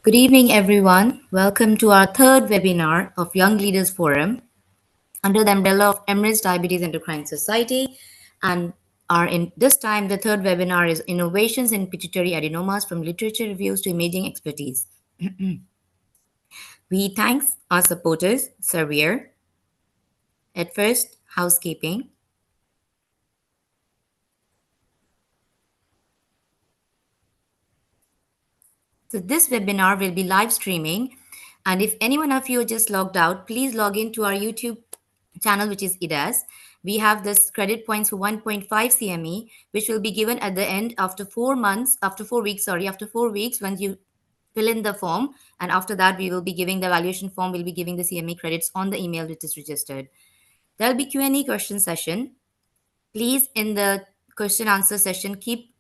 Good evening, everyone. Welcome to our third webinar of Young Leaders Forum under the umbrella of Emirates Diabetes Endocrine Society. And in this time, the third webinar is Innovations in Pituitary Adenomas from Literature Reviews to Imaging Expertise. We thank our supporters, Servier. At first, housekeeping. So this webinar will be live streaming. And if any one of you are just logged out, please log into our YouTube channel, which is IDAS. We have this credit points for 1.5 CME, which will be given at the end after 4 months, after 4 weeks, after 4 weeks when you fill in the form. And after that, we will be giving the evaluation form, we'll be giving the CME credits on the email which is registered. There'll be Q&A question session. Please, in the question answer session, keep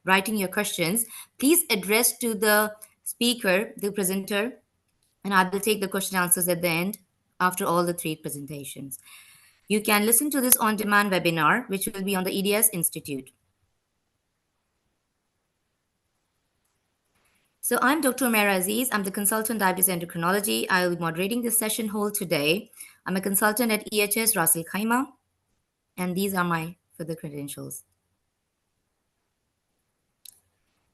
writing your questions. Please address to the speaker, the presenter, and I will take the question answers at the end after all the 3 presentations. You can listen to this on-demand webinar, which will be on the EDS Institute. So I'm Dr. Umaira Aziz. I'm the consultant diabetes endocrinology. I'll be moderating this session whole today. I'm a consultant at EHS Ras Al Khaimah, and these are my further credentials.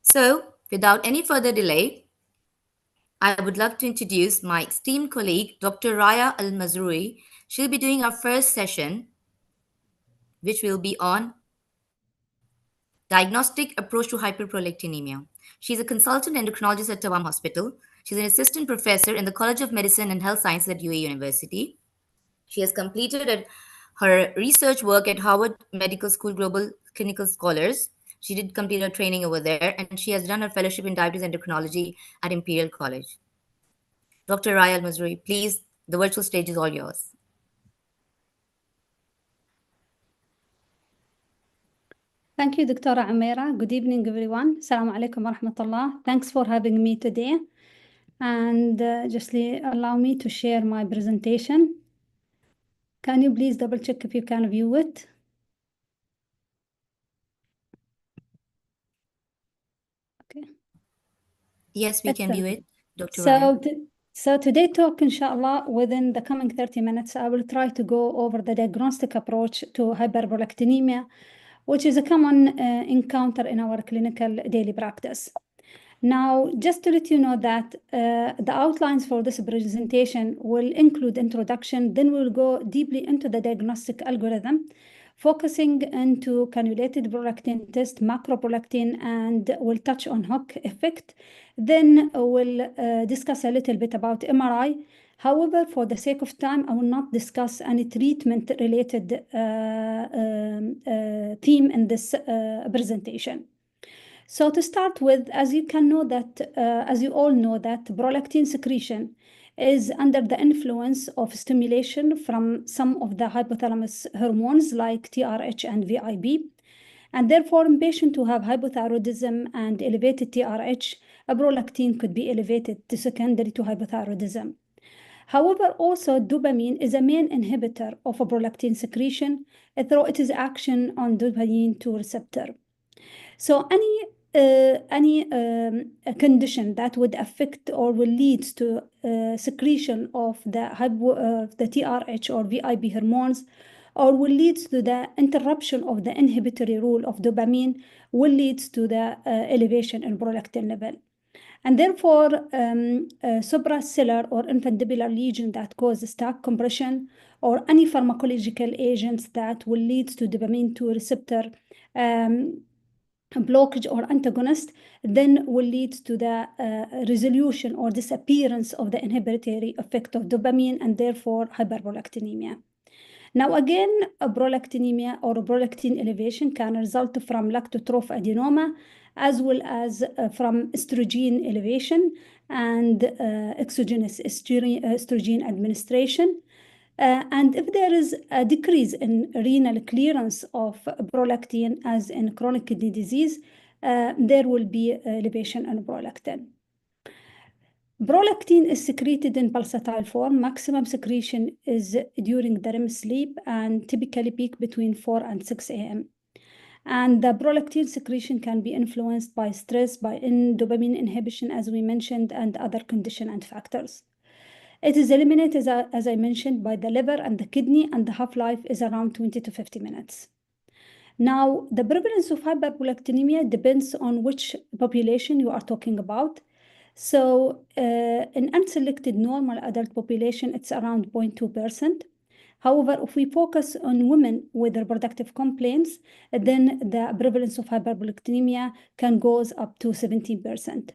So without any further delay, I would love to introduce my esteemed colleague, Dr. Raya Al-Mazrui. She'll be doing our first session, which will be on Diagnostic Approach to Hyperprolactinemia. She's a consultant endocrinologist at Tawam Hospital. She's an assistant professor in the College of Medicine and Health Sciences at UAE University. She has completed her research work at Harvard Medical School Global Clinical Scholars. She did complete her training over there, and she has done her fellowship in diabetes endocrinology at Imperial College. Dr. Raya Al-Mazrui, please, the virtual stage is all yours. Thank you, Dr. Umaira. Good evening, everyone. Assalamu alaikum wa rahmatullah. Thanks for having me today. And just allow me to share my presentation. Can you please double check if you can view it? Okay. Yes, we can view it, Dr. Raya. So today talk, inshallah, within the coming 30 minutes, I will try to go over the diagnostic approach to hyperprolactinemia, which is a common encounter in our clinical daily practice. Now, just to let you know that the outlines for this presentation will include introduction, then we'll go deeply into the diagnostic algorithm, focusing into cannulated prolactin test, macroprolactin, and we'll touch on hook effect. Then we'll discuss a little bit about MRI. However, for the sake of time, I will not discuss any treatment-related theme in this presentation. So to start with, as you all know that prolactin secretion is under the influence of stimulation from some of the hypothalamus hormones like TRH and VIB. And therefore, in patients who have hypothyroidism and elevated TRH, a prolactin could be elevated to secondary to hypothyroidism. However, also dopamine is a main inhibitor of a prolactin secretion through its action on dopamine 2 receptor. So any condition that would affect or will lead to secretion of the TRH or VIB hormones, or will lead to the interruption of the inhibitory role of dopamine, will lead to the elevation in prolactin level. And therefore, supracellular or infundibular lesion that cause stack compression, or any pharmacological agents that will lead to dopamine 2 receptor blockage or antagonist, then will lead to the resolution or disappearance of the inhibitory effect of dopamine, and therefore hyperprolactinemia. Now again, a prolactinemia or a prolactin elevation can result from lactotroph adenoma, as well as from estrogen elevation and exogenous estrogen administration. And if there is a decrease in renal clearance of prolactin, as in chronic kidney disease, there will be elevation in prolactin. Prolactin is secreted in pulsatile form. Maximum secretion is during the REM sleep and typically peak between 4 and 6 a.m. And the prolactin secretion can be influenced by stress, by dopamine inhibition, as we mentioned, and other condition and factors. It is eliminated, as I mentioned, by the liver and the kidney, and the half-life is around 20 to 50 minutes. Now, the prevalence of hyperprolactinemia depends on which population you are talking about. So, in unselected normal adult population, it's around 0.2%. However, if we focus on women with reproductive complaints, then the prevalence of hyperprolactinemia can goes up to 17%.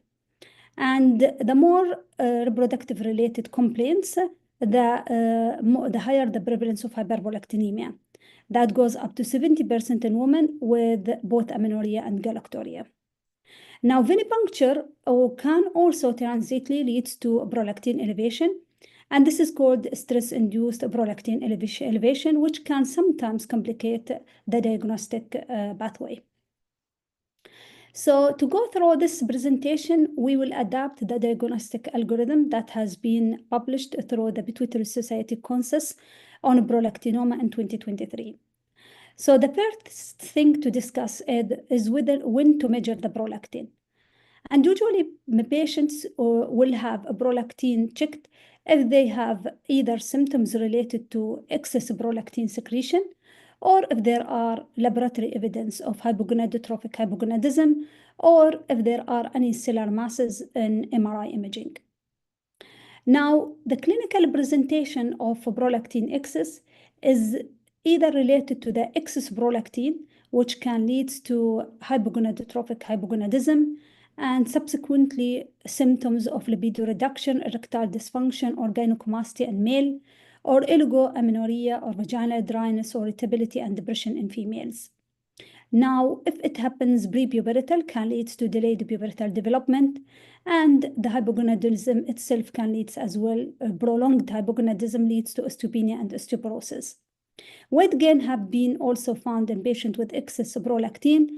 And the more reproductive related complaints, the higher the prevalence of hyperprolactinemia. That goes up to 70% in women with both amenorrhea and galactorrhea. Now, venipuncture can also transiently lead to prolactin elevation, and this is called stress-induced prolactin elevation, which can sometimes complicate the diagnostic pathway. So to go through this presentation, we will adapt the diagnostic algorithm that has been published through the Pituitary Society consensus on prolactinoma in 2023. So the first thing to discuss is when to measure the prolactin. And usually patients will have a prolactin checked if they have either symptoms related to excess prolactin secretion, or if there are laboratory evidence of hypogonadotrophic hypogonadism, or if there are any cellular masses in MRI imaging. Now, the clinical presentation of prolactin excess is either related to the excess prolactin, which can lead to hypogonadotrophic hypogonadism, and subsequently symptoms of libido reduction, erectile dysfunction, or gynecomastia in male, or oligoamenorrhea, or vaginal dryness, or irritability and depression in females. Now, if it happens pre-pubertal, can lead to delayed pubertal development, and the hypogonadism itself can lead as well. Prolonged hypogonadism leads to osteopenia and osteoporosis. Weight gain have been also found in patients with excess prolactin,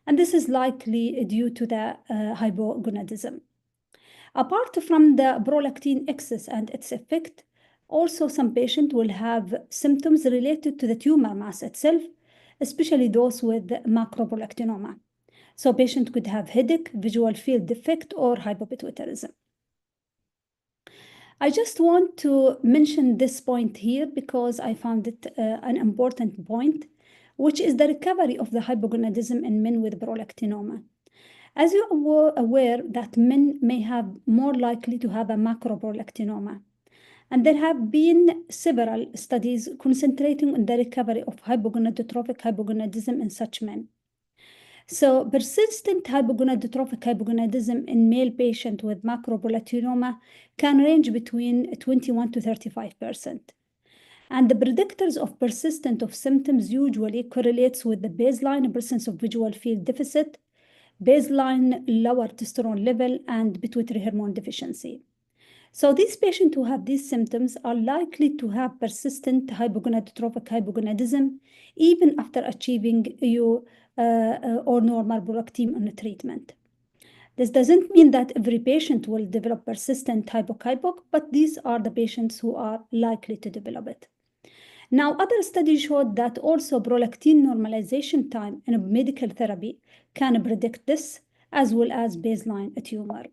and this is likely due to the hypogonadism. Apart from the prolactin excess and its effect, also some patients will have symptoms related to the tumor mass itself, especially those with macroprolactinoma. So patient could have headache, visual field defect, or hypopituitarism. I just want to mention this point here because I found it an important point, which is the recovery of the hypogonadism in men with prolactinoma. As you are aware that men may have more likely to have a macroprolactinoma, and there have been several studies concentrating on the recovery of hypogonadotrophic hypogonadism in such men. So persistent hypogonadotrophic hypogonadism in male patients with macroprolactinoma can range between 21 to 35%. And the predictors of persistence of symptoms usually correlates with the baseline presence of visual field deficit, baseline lower testosterone level, and pituitary hormone deficiency. So these patients who have these symptoms are likely to have persistent hypogonadotrophic hypogonadism even after achieving EU or normal prolactin on treatment. This doesn't mean that every patient will develop persistent hypoc, but these are the patients who are likely to develop it. Now, other studies showed that also prolactin normalization time in medical therapy can predict this, as well as baseline tumor.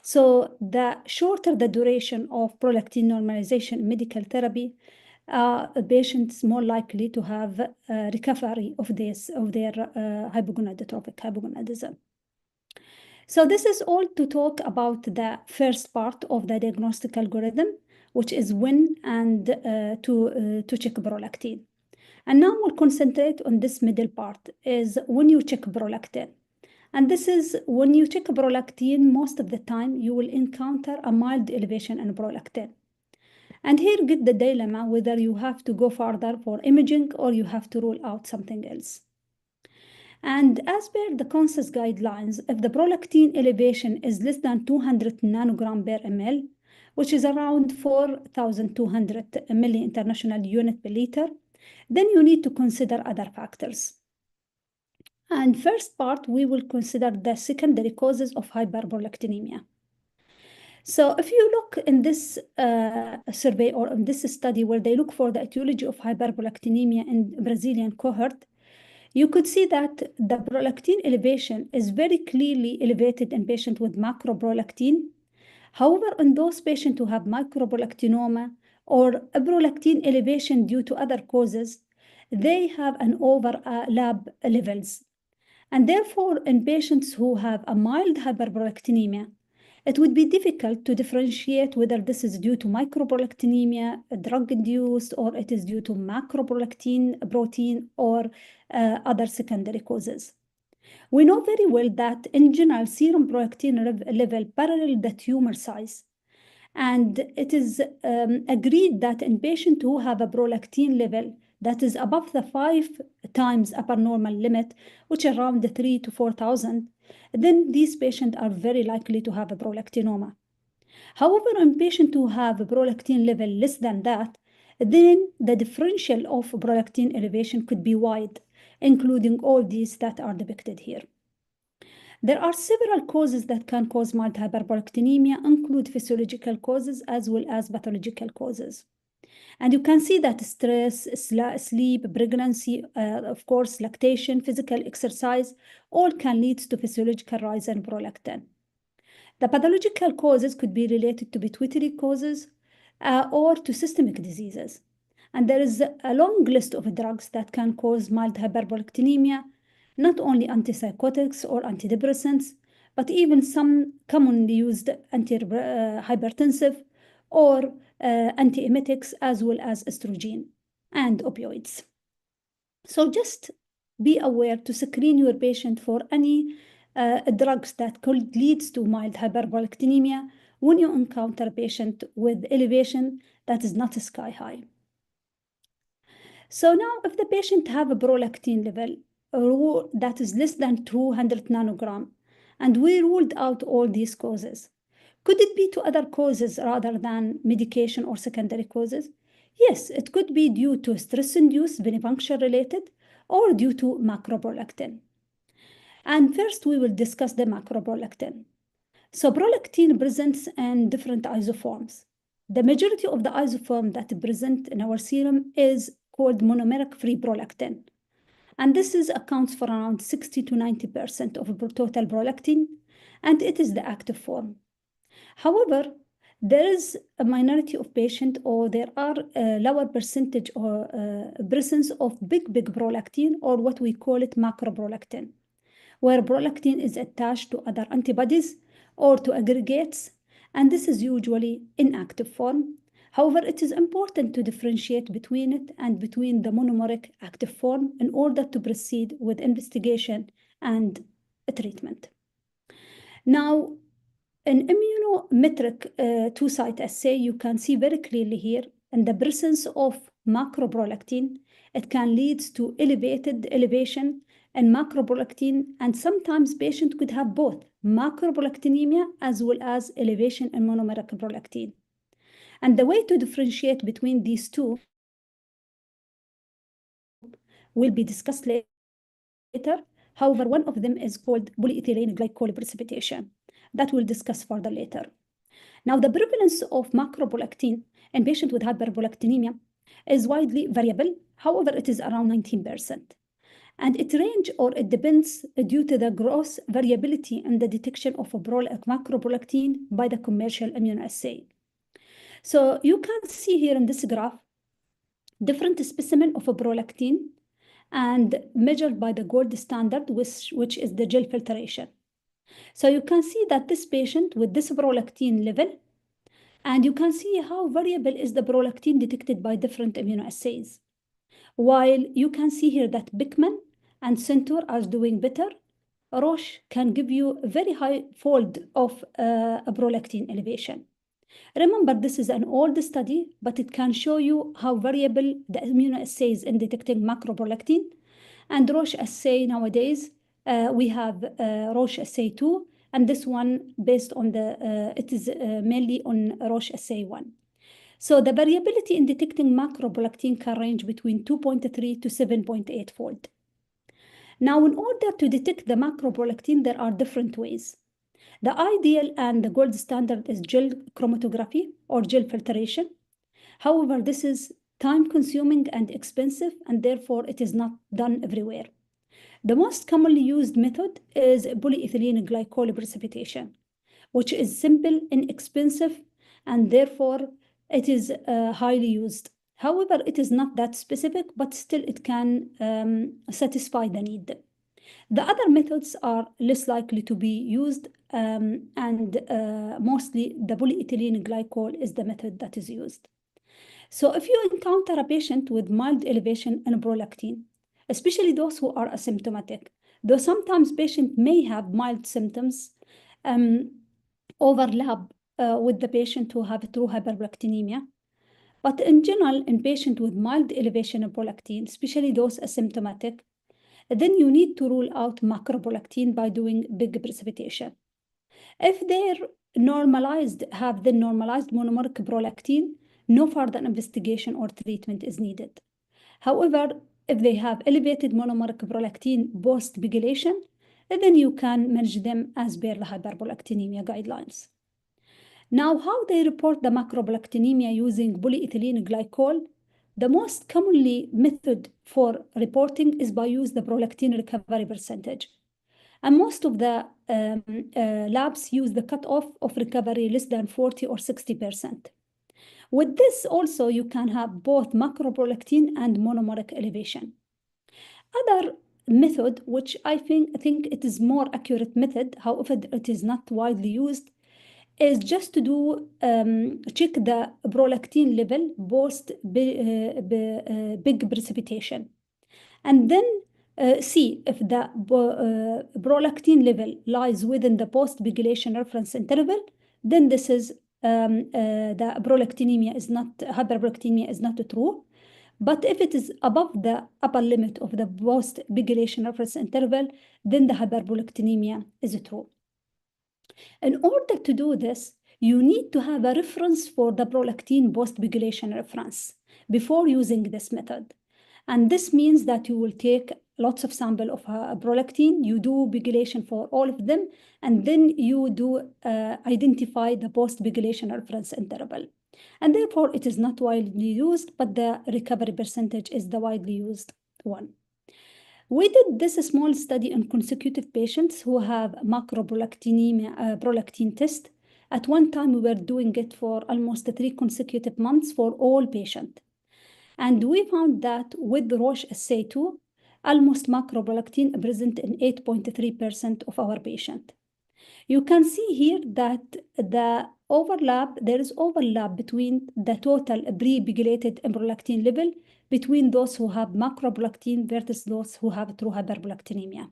So the shorter the duration of prolactin normalization in medical therapy, patients more likely to have recovery of their hypogonadotrophic hypogonadism. So this is all to talk about the first part of the diagnostic algorithm, which is when and to check prolactin. And now we'll concentrate on this middle part, is when you check prolactin. And this is when you check prolactin, most of the time you will encounter a mild elevation in prolactin. And here get the dilemma whether you have to go further for imaging or you have to rule out something else. And as per the consensus guidelines, if the prolactin elevation is less than 200 nanogram per ml, which is around 4,200 milli international unit per liter, then you need to consider other factors. And first part, we will consider the secondary causes of hyperprolactinemia. So if you look in this survey or in this study where they look for the etiology of hyperprolactinemia in Brazilian cohort, you could see that the prolactin elevation is very clearly elevated in patients with macroprolactin. However, in those patients who have microprolactinoma or a prolactin elevation due to other causes, they have an overlap levels. And therefore, in patients who have a mild hyperprolactinemia, it would be difficult to differentiate whether this is due to microprolactinemia, drug-induced, or it is due to macroprolactin protein or other secondary causes. We know very well that in general, serum prolactin level parallel the tumor size. And it is agreed that in patients who have a prolactin level that is above the 5 times upper normal limit, which is around the 3 to 4,000, then these patients are very likely to have a prolactinoma. However, in patients who have a prolactin level less than that, then the differential of prolactin elevation could be wide, including all these that are depicted here. There are several causes that can cause mild hyperprolactinemia, include physiological causes as well as pathological causes. And you can see that stress, sleep, pregnancy, of course, lactation, physical exercise, all can lead to physiological rise in prolactin. The pathological causes could be related to pituitary causes or to systemic diseases. And there is a long list of drugs that can cause mild hyperprolactinemia, not only antipsychotics or antidepressants, but even some commonly used antihypertensive or antiemetics, as well as estrogen and opioids. So just be aware to screen your patient for any drugs that could lead to mild hyperprolactinemia when you encounter a patient with elevation that is not sky high. So now if the patient have a prolactin level that is less than 200 nanogram, and we ruled out all these causes, could it be to other causes rather than medication or secondary causes? Yes, it could be due to stress-induced venipuncture related or due to macroprolactin. And first we will discuss the macroprolactin. So prolactin presents in different isoforms. The majority of the isoform that present in our serum is called monomeric free prolactin. And this accounts for around 60 to 90% of total prolactin, and it is the active form. However, there is a minority of patients, or there are a lower percentage or presence of big prolactin, or what we call it macroprolactin, where prolactin is attached to other antibodies or to aggregates, and this is usually inactive form. However, it is important to differentiate between it and between the monomeric active form in order to proceed with investigation and treatment. Now, in immunometric two-site assay, you can see very clearly here in the presence of macroprolactin, it can lead to elevation in macroprolactin, and sometimes patient could have both macroprolactinemia as well as elevation in monomeric prolactin. And the way to differentiate between these two will be discussed later. However, one of them is called polyethylene glycol precipitation. That we'll discuss further later. Now, the prevalence of macroprolactin in patients with hyperprolactinemia is widely variable. However, it is around 19%. And it ranges or it depends due to the gross variability in the detection of macroprolactin by the commercial immunoassay. So you can see here in this graph different specimen of a prolactin and measured by the gold standard, which is the gel filtration. So you can see that this patient with this prolactin level, and you can see how variable is the prolactin detected by different immunoassays. While you can see here that Beckman and Centaur are doing better, Roche can give you a very high fold of a prolactin elevation. Remember, this is an old study, but it can show you how variable the immunoassays in detecting macroprolactin. And Roche assay nowadays, we have Roche assay 2, and this one based on it is mainly on Roche assay 1. So the variability in detecting macroprolactin can range between 2.3 to 7.8 fold. Now, in order to detect the macroprolactin, there are different ways. The ideal and the gold standard is gel chromatography or gel filtration. However, this is time-consuming and expensive, and therefore it is not done everywhere. The most commonly used method is polyethylene glycol precipitation, which is simple, inexpensive, and therefore it is highly used. However, it is not that specific, but still it can satisfy the need. The other methods are less likely to be used, and mostly the polyethylene glycol is the method that is used. So if you encounter a patient with mild elevation in prolactin, especially those who are asymptomatic, though sometimes patients may have mild symptoms, um, overlap with the patient who have true hyperprolactinemia. But in general, in patients with mild elevation of prolactin, especially those asymptomatic, then you need to rule out macroprolactin by doing big precipitation. If they're have the normalized monomeric prolactin, no further investigation or treatment is needed. However, if they have elevated monomeric prolactin post-pigylation, then you can manage them as per the hyperprolactinemia guidelines. Now, how they report the macroprolactinemia using polyethylene glycol? The most commonly method for reporting is by use the prolactin recovery percentage. And most of the labs use the cutoff of recovery less than 40 or 60%. With this also, you can have both macroprolactin and monomeric elevation. Other method, which I think it is more accurate method, however, it is not widely used, is just to do check the prolactin level post big precipitation, and then see if the prolactin level lies within the post-pigylation reference interval. Then this is the hyperprolactinemia is not true. But if it is above the upper limit of the post-pigylation reference interval, then the hyperprolactinemia is true. In order to do this, you need to have a reference for the prolactin post-pigylation reference before using this method. And this means that you will take lots of sample of prolactin, you do pigylation for all of them, and then you do identify the post-pigylation reference interval. And therefore, it is not widely used, but the recovery percentage is the widely used one. We did this small study on consecutive patients who have macroprolactinemia prolactin test. At one time, we were doing it for almost 3 consecutive months for all patients. And we found that with Roche SA2, almost macroprolactin present in 8.3% of our patients. You can see here that there is overlap between the total pre-pegylated prolactin level between those who have macroprolactin versus those who have true hyperprolactinemia.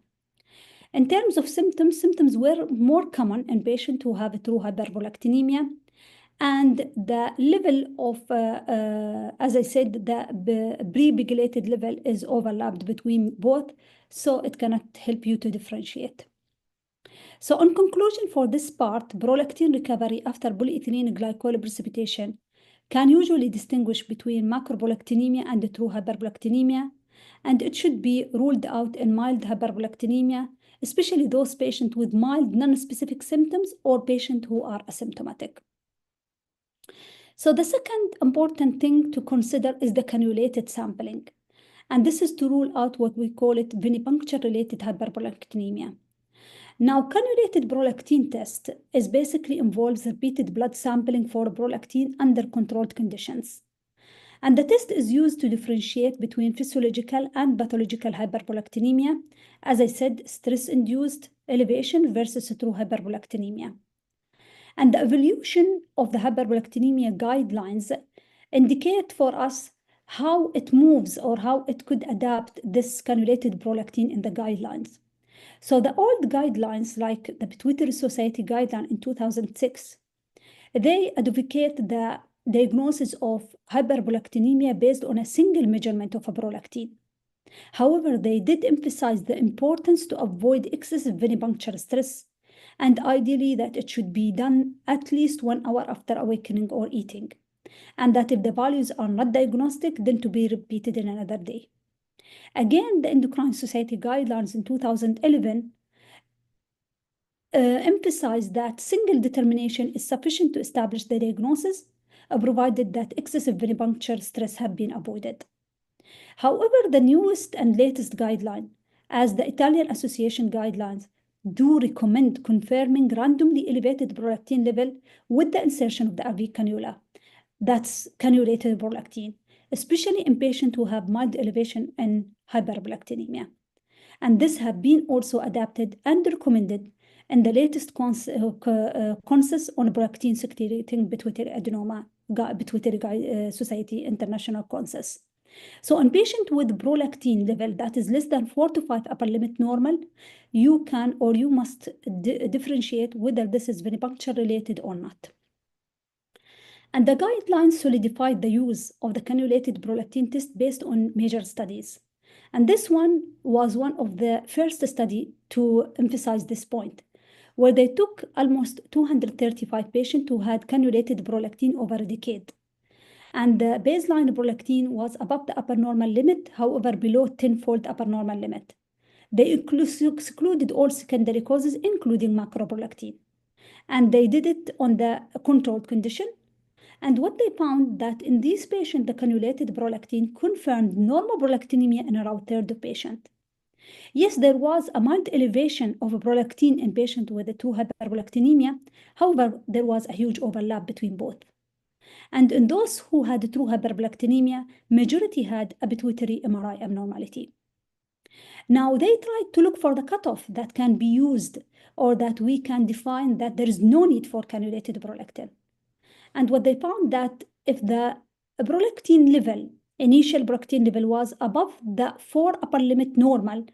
In terms of symptoms were more common in patients who have true hyperprolactinemia, and the level of, as I said, the pre-pegylated level is overlapped between both, so it cannot help you to differentiate. So in conclusion for this part, prolactin recovery after polyethylene glycol precipitation can usually distinguish between macroprolactinemia and true hyperprolactinemia, and it should be ruled out in mild hyperprolactinemia, especially those patients with mild non-specific symptoms or patients who are asymptomatic. So the second important thing to consider is the cannulated sampling, and this is to rule out what we call it venipuncture-related hyperprolactinemia. Now, cannulated prolactin test is basically involves repeated blood sampling for prolactin under controlled conditions. And the test is used to differentiate between physiological and pathological hyperprolactinemia, as I said, stress-induced elevation versus true hyperprolactinemia. And the evolution of the hyperprolactinemia guidelines indicate for us how it moves or how it could adapt this cannulated prolactin in the guidelines. So the old guidelines, like the Pituitary Society guideline in 2006, they advocate the diagnosis of hyperprolactinemia based on a single measurement of a prolactin. However, they did emphasize the importance to avoid excessive venipuncture stress, and ideally that it should be done at least 1 hour after awakening or eating, and that if the values are not diagnostic, then to be repeated in another day. Again, the Endocrine Society guidelines in 2011 emphasized that single determination is sufficient to establish the diagnosis, provided that excessive venipuncture stress have been avoided. However, the newest and latest guideline as the Italian Association guidelines do recommend confirming randomly elevated prolactin level with the insertion of the IV cannula. That's cannulated prolactin, especially in patients who have mild elevation in hyperprolactinemia. And this have been also adapted and recommended in the latest consensus on prolactin secreting pituitary adenoma, Pituitary Society International Consensus. So in patient with prolactin level that is less than 4 to 5 upper limit normal, you can or you must differentiate whether this is venipuncture related or not. And the guidelines solidified the use of the cannulated prolactin test based on major studies. And this one was one of the first study to emphasize this point, where they took almost 235 patients who had cannulated prolactin over a decade. And the baseline prolactin was above the upper normal limit, however, below 10-fold upper normal limit. They excluded all secondary causes, including macroprolactin. And they did it on the controlled condition. And what they found that in these patients, the cannulated prolactin confirmed normal prolactinemia in around a third of patients. Yes, there was a mild elevation of prolactin in patients with a true hyperprolactinemia. However, there was a huge overlap between both. And in those who had true hyperprolactinemia, majority had a pituitary MRI abnormality. Now, they tried to look for the cutoff that can be used or that we can define that there is no need for cannulated prolactin. And what they found that if the prolactin level, initial prolactin level was above the 4 upper limit normal,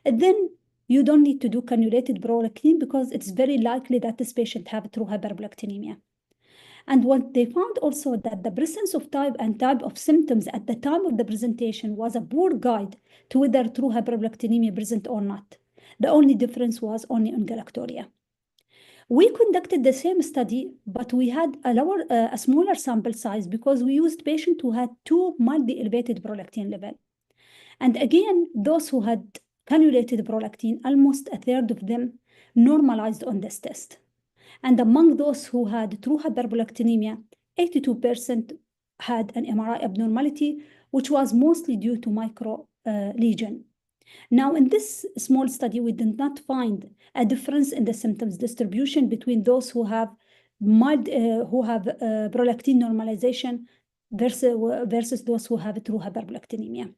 then you don't need to do cannulated prolactin because it's very likely that this patient have true hyperprolactinemia. And what they found also that the presence of type and type of symptoms at the time of the presentation was a poor guide to whether true hyperprolactinemia present or not. The only difference was only on galactoria. We conducted the same study, but we had a smaller sample size because we used patients who had 2 mildly elevated prolactin level. And again, those who had cannulated prolactin, almost a third of them normalized on this test. And among those who had true hyperprolactinemia, 82% had an MRI abnormality, which was mostly due to micro lesion. Now, in this small study, we did not find a difference in the symptoms distribution between those who have mild, prolactin normalization versus those who have true hyperprolactinemia.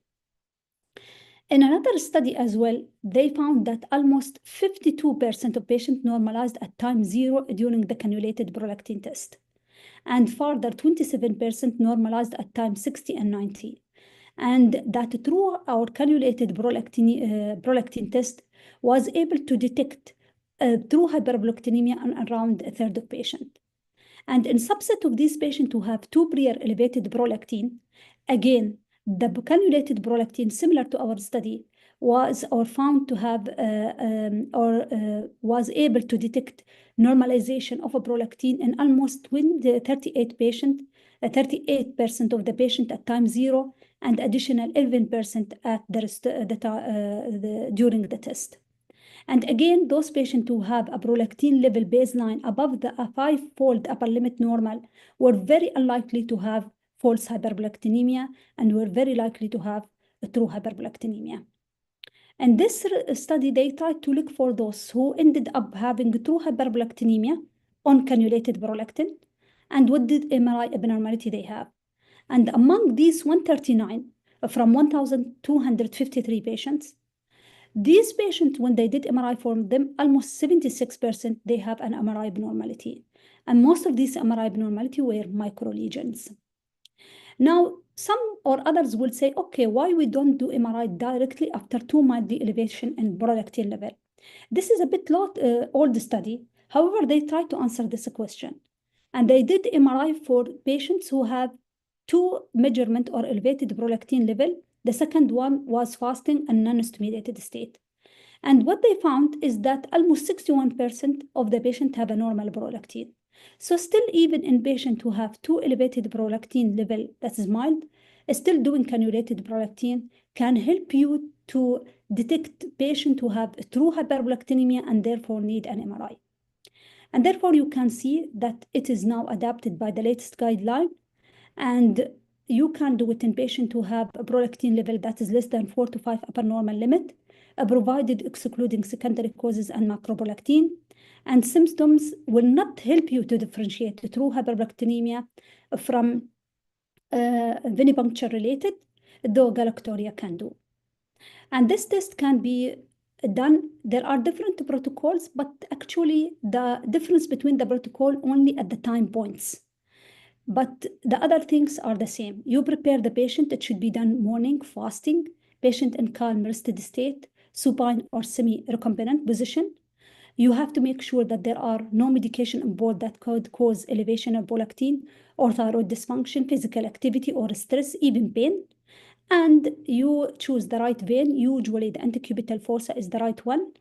In another study as well, they found that almost 52% of patients normalized at time 0 during the cannulated prolactin test. And further, 27% normalized at time 60 and 90. And that through our cannulated prolactin test was able to detect true hyperprolactinemia in around a third of patients. And in subset of these patients who have 2 prior elevated prolactin, again, the cannulated prolactin, similar to our study, was or found to have was able to detect normalization of a prolactin in almost 38 patients, 38% of the patient at time 0, and additional 11% at during the test. And again, those patients who have a prolactin level baseline above the 5-fold upper limit normal were very unlikely to have false hyperprolactinemia and were very likely to have a true hyperprolactinemia. In this study, they tried to look for those who ended up having true hyperprolactinemia on cannulated prolactin and what did MRI abnormality they have. And among these 139 from 1,253 patients, these patients, when they did MRI for them, almost 76% they have an MRI abnormality. And most of these MRI abnormality were microlesions. Now, some or others will say, okay, why we don't do MRI directly after 2 mildly elevation in prolactin level? This is a bit old study. However, they tried to answer this question. And they did MRI for patients who have 2 measurement or elevated prolactin level. The second one was fasting and non-stimulated state. And what they found is that almost 61% of the patients have a normal prolactin. So still, even in patients who have 2 elevated prolactin level that is mild, still doing cannulated prolactin can help you to detect patients who have true hyperprolactinemia and therefore need an MRI. And therefore, you can see that it is now adapted by the latest guideline. And you can do it in patients who have a prolactin level that is less than 4 to 5 upper normal limit, provided excluding secondary causes and macroprolactin. And symptoms will not help you to differentiate true hyperprolactinemia from venipuncture related, though galactoria can do. And this test can be done. There are different protocols, but actually the difference between the protocol only at the time points. But the other things are the same. You prepare the patient. It should be done morning, fasting, patient in calm rested state, supine or semi-recumbent position. You have to make sure that there are no medication on board that could cause elevation of prolactin or thyroid dysfunction, physical activity or stress, even pain. And you choose the right vein. Usually the antecubital fossa is the right one.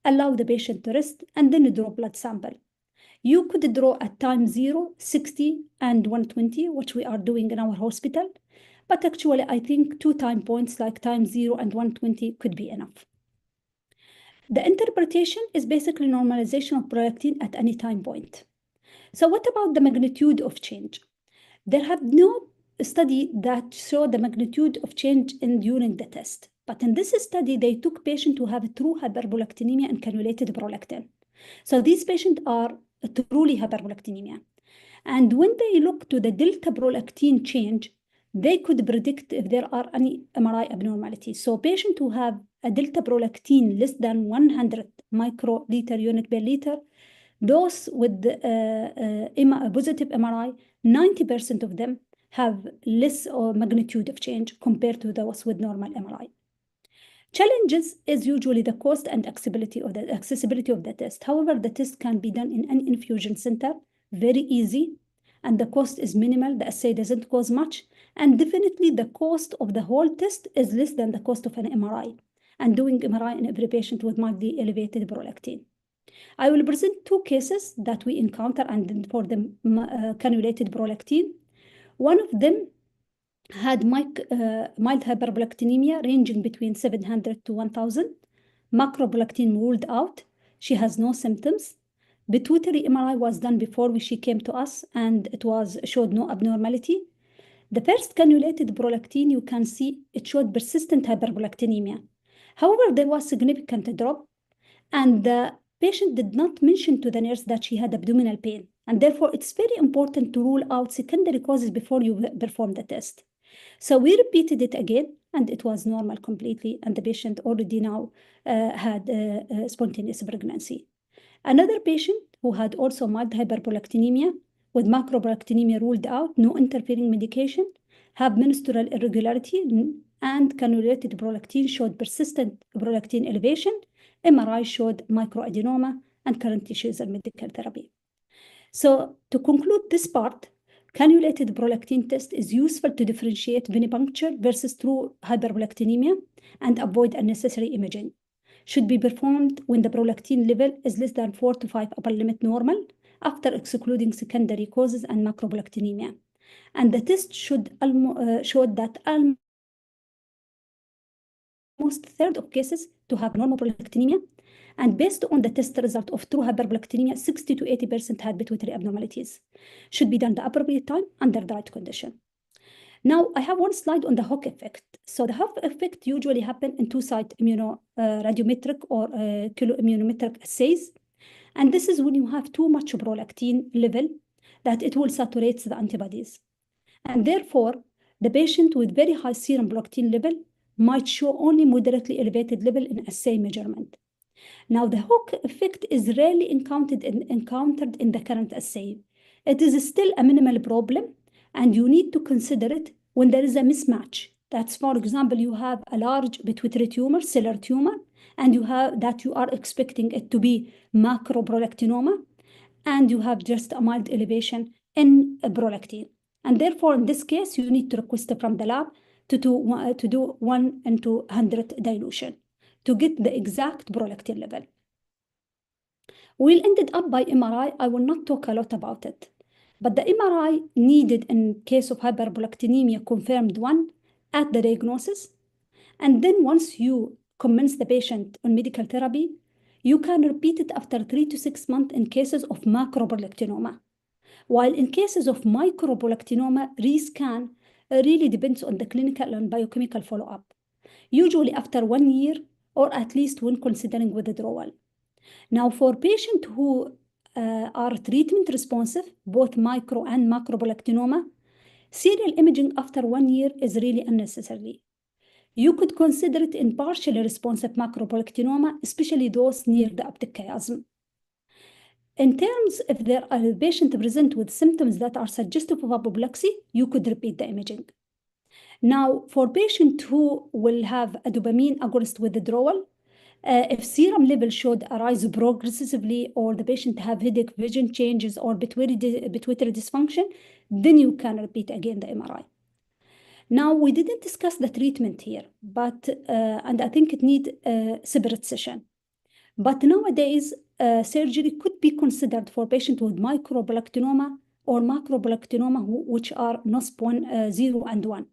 Allow the patient to rest and then draw blood sample. You could draw at time 0, 60, and 120, which we are doing in our hospital. But actually, I think 2 time points like time 0 and 120 could be enough. The interpretation is basically normalization of prolactin at any time point. So what about the magnitude of change? There have no study that showed the magnitude of change during the test. But in this study, they took patients who have true hyperprolactinemia and cannulated prolactin. So these patients are truly hyperprolactinemia. And when they look to the delta prolactin change, they could predict if there are any MRI abnormalities. So patients who have a delta prolactin less than 100 microliter unit per liter, those with positive MRI, 90% of them have less or magnitude of change compared to those with normal MRI. Challenges is usually the cost and accessibility of the test. However, the test can be done in an infusion center, very easy, and the cost is minimal. The assay doesn't cost much, and definitely the cost of the whole test is less than the cost of an MRI, and doing MRI in every patient with mildly elevated prolactin. I will present 2 cases that we encounter and for the cannulated prolactin. One of them had mild hyperprolactinemia ranging between 700 to 1000. Macroprolactin ruled out. She has no symptoms. Pituitary MRI was done before she came to us, and it showed no abnormality. The first cannulated prolactin, you can see it showed persistent hyperprolactinemia. However, there was significant drop, and the patient did not mention to the nurse that she had abdominal pain. And therefore, it's very important to rule out secondary causes before you perform the test. So we repeated it again, and it was normal completely, and the patient already now had spontaneous pregnancy. Another patient who had also mild hyperprolactinemia with macroprolactinemia ruled out, no interfering medication, have menstrual irregularity, and cannulated prolactin showed persistent prolactin elevation. MRI showed microadenoma, and currently she is on medical therapy. So to conclude this part, cannulated prolactin test is useful to differentiate venipuncture versus true hyperprolactinemia and avoid unnecessary imaging. Should be performed when the prolactin level is less than 4 to 5 upper limit normal after excluding secondary causes and macroprolactinemia. And the test showed that almost a third of cases to have normal prolactinemia. And based on the test result of true hyperprolactinemia, 60 to 80% had pituitary abnormalities. Should be done the appropriate time under the right condition. Now, I have one slide on the Hook effect. So the Hook effect usually happen in 2-site radiometric or chemoimmunometric assays. And this is when you have too much prolactin level that it will saturate the antibodies. And therefore, the patient with very high serum prolactin level might show only moderately elevated level in assay measurement. Now, the Hook effect is rarely encountered in the current assay. It is still a minimal problem, and you need to consider it when there is a mismatch. That's, for example, you have a large pituitary tumor, cellular tumor, and you are expecting it to be macroprolactinoma, and you have just a mild elevation in prolactin. And therefore, in this case, you need to request from the lab to do 1:100 dilution to get the exact prolactin level. We'll end it up by MRI. I will not talk a lot about it. But the MRI needed in case of hyperprolactinemia confirmed one at the diagnosis. And then once you commence the patient on medical therapy, you can repeat it after 3 to 6 months in cases of macroprolactinoma. While in cases of microprolactinoma, rescan really depends on the clinical and biochemical follow-up. Usually after 1 year or at least when considering withdrawal. Now, for patients who are treatment responsive, both micro and macroprolactinoma, serial imaging after 1 year is really unnecessary. You could consider it in partially responsive macroprolactinoma, especially those near the optic chiasm. In terms, if there are a patient present with symptoms that are suggestive of apoplexy, you could repeat the imaging. Now, for patients who will have a dopamine agonist withdrawal, if serum level showed a rise progressively, or the patient have headache, vision changes, or pituitary dysfunction, then you can repeat again the MRI. Now, we didn't discuss the treatment here, but and I think it needs a separate session. But nowadays, surgery could be considered for patients with microprolactinoma or macroprolactinoma, which are NOSP1 0 and 1.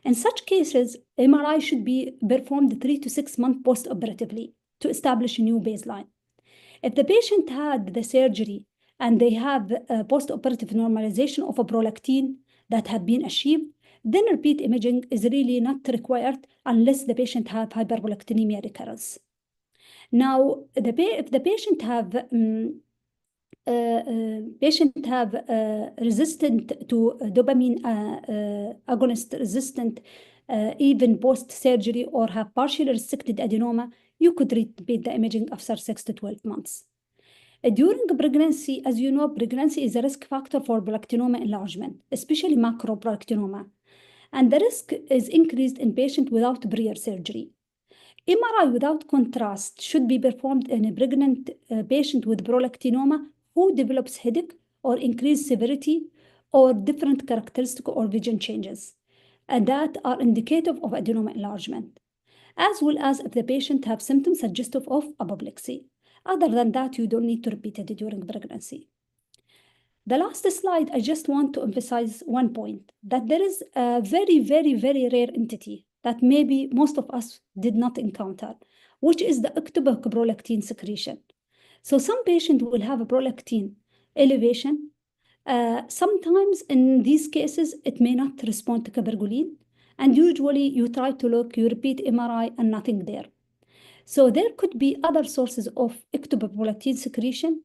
In such cases, MRI should be performed 3 to 6 months post-operatively to establish a new baseline. If the patient had the surgery and they have a post-operative normalization of a prolactin that have been achieved, then repeat imaging is really not required unless the patient have hyperprolactinemia recurrence. Now, if the patient have resistant to dopamine agonist resistant even post-surgery, or have partially resected adenoma, you could repeat the imaging after 6 to 12 months. During pregnancy, as you know, pregnancy is a risk factor for prolactinoma enlargement, especially macroprolactinoma, and the risk is increased in patients without prior surgery. MRI without contrast should be performed in a pregnant patient with prolactinoma who develops headache or increased severity or different characteristic or vision changes, and that are indicative of adenoma enlargement, as well as if the patient have symptoms suggestive of apoplexy. Other than that, you don't need to repeat it during pregnancy. The last slide, I just want to emphasize one point, that there is a very, very, very rare entity that maybe most of us did not encounter, which is the ectoprolactin secretion. So some patients will have a prolactin elevation. Sometimes in these cases, it may not respond to cabergoline, and usually you try to look, you repeat MRI and nothing there. So there could be other sources of ectoprolactin secretion,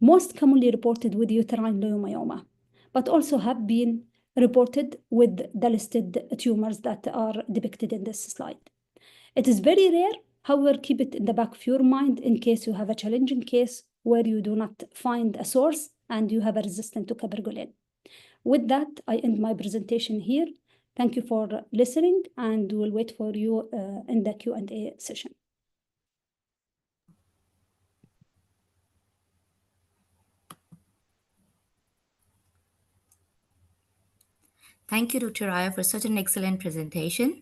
most commonly reported with uterine leiomyoma, but also have been reported with the listed tumors that are depicted in this slide. It is very rare, however, keep it in the back of your mind in case you have a challenging case where you do not find a source and you have a resistance to cabergoline. With that, I end my presentation here. Thank you for listening, and we'll wait for you in the Q&A session. Thank you, Dr. Raya, for such an excellent presentation.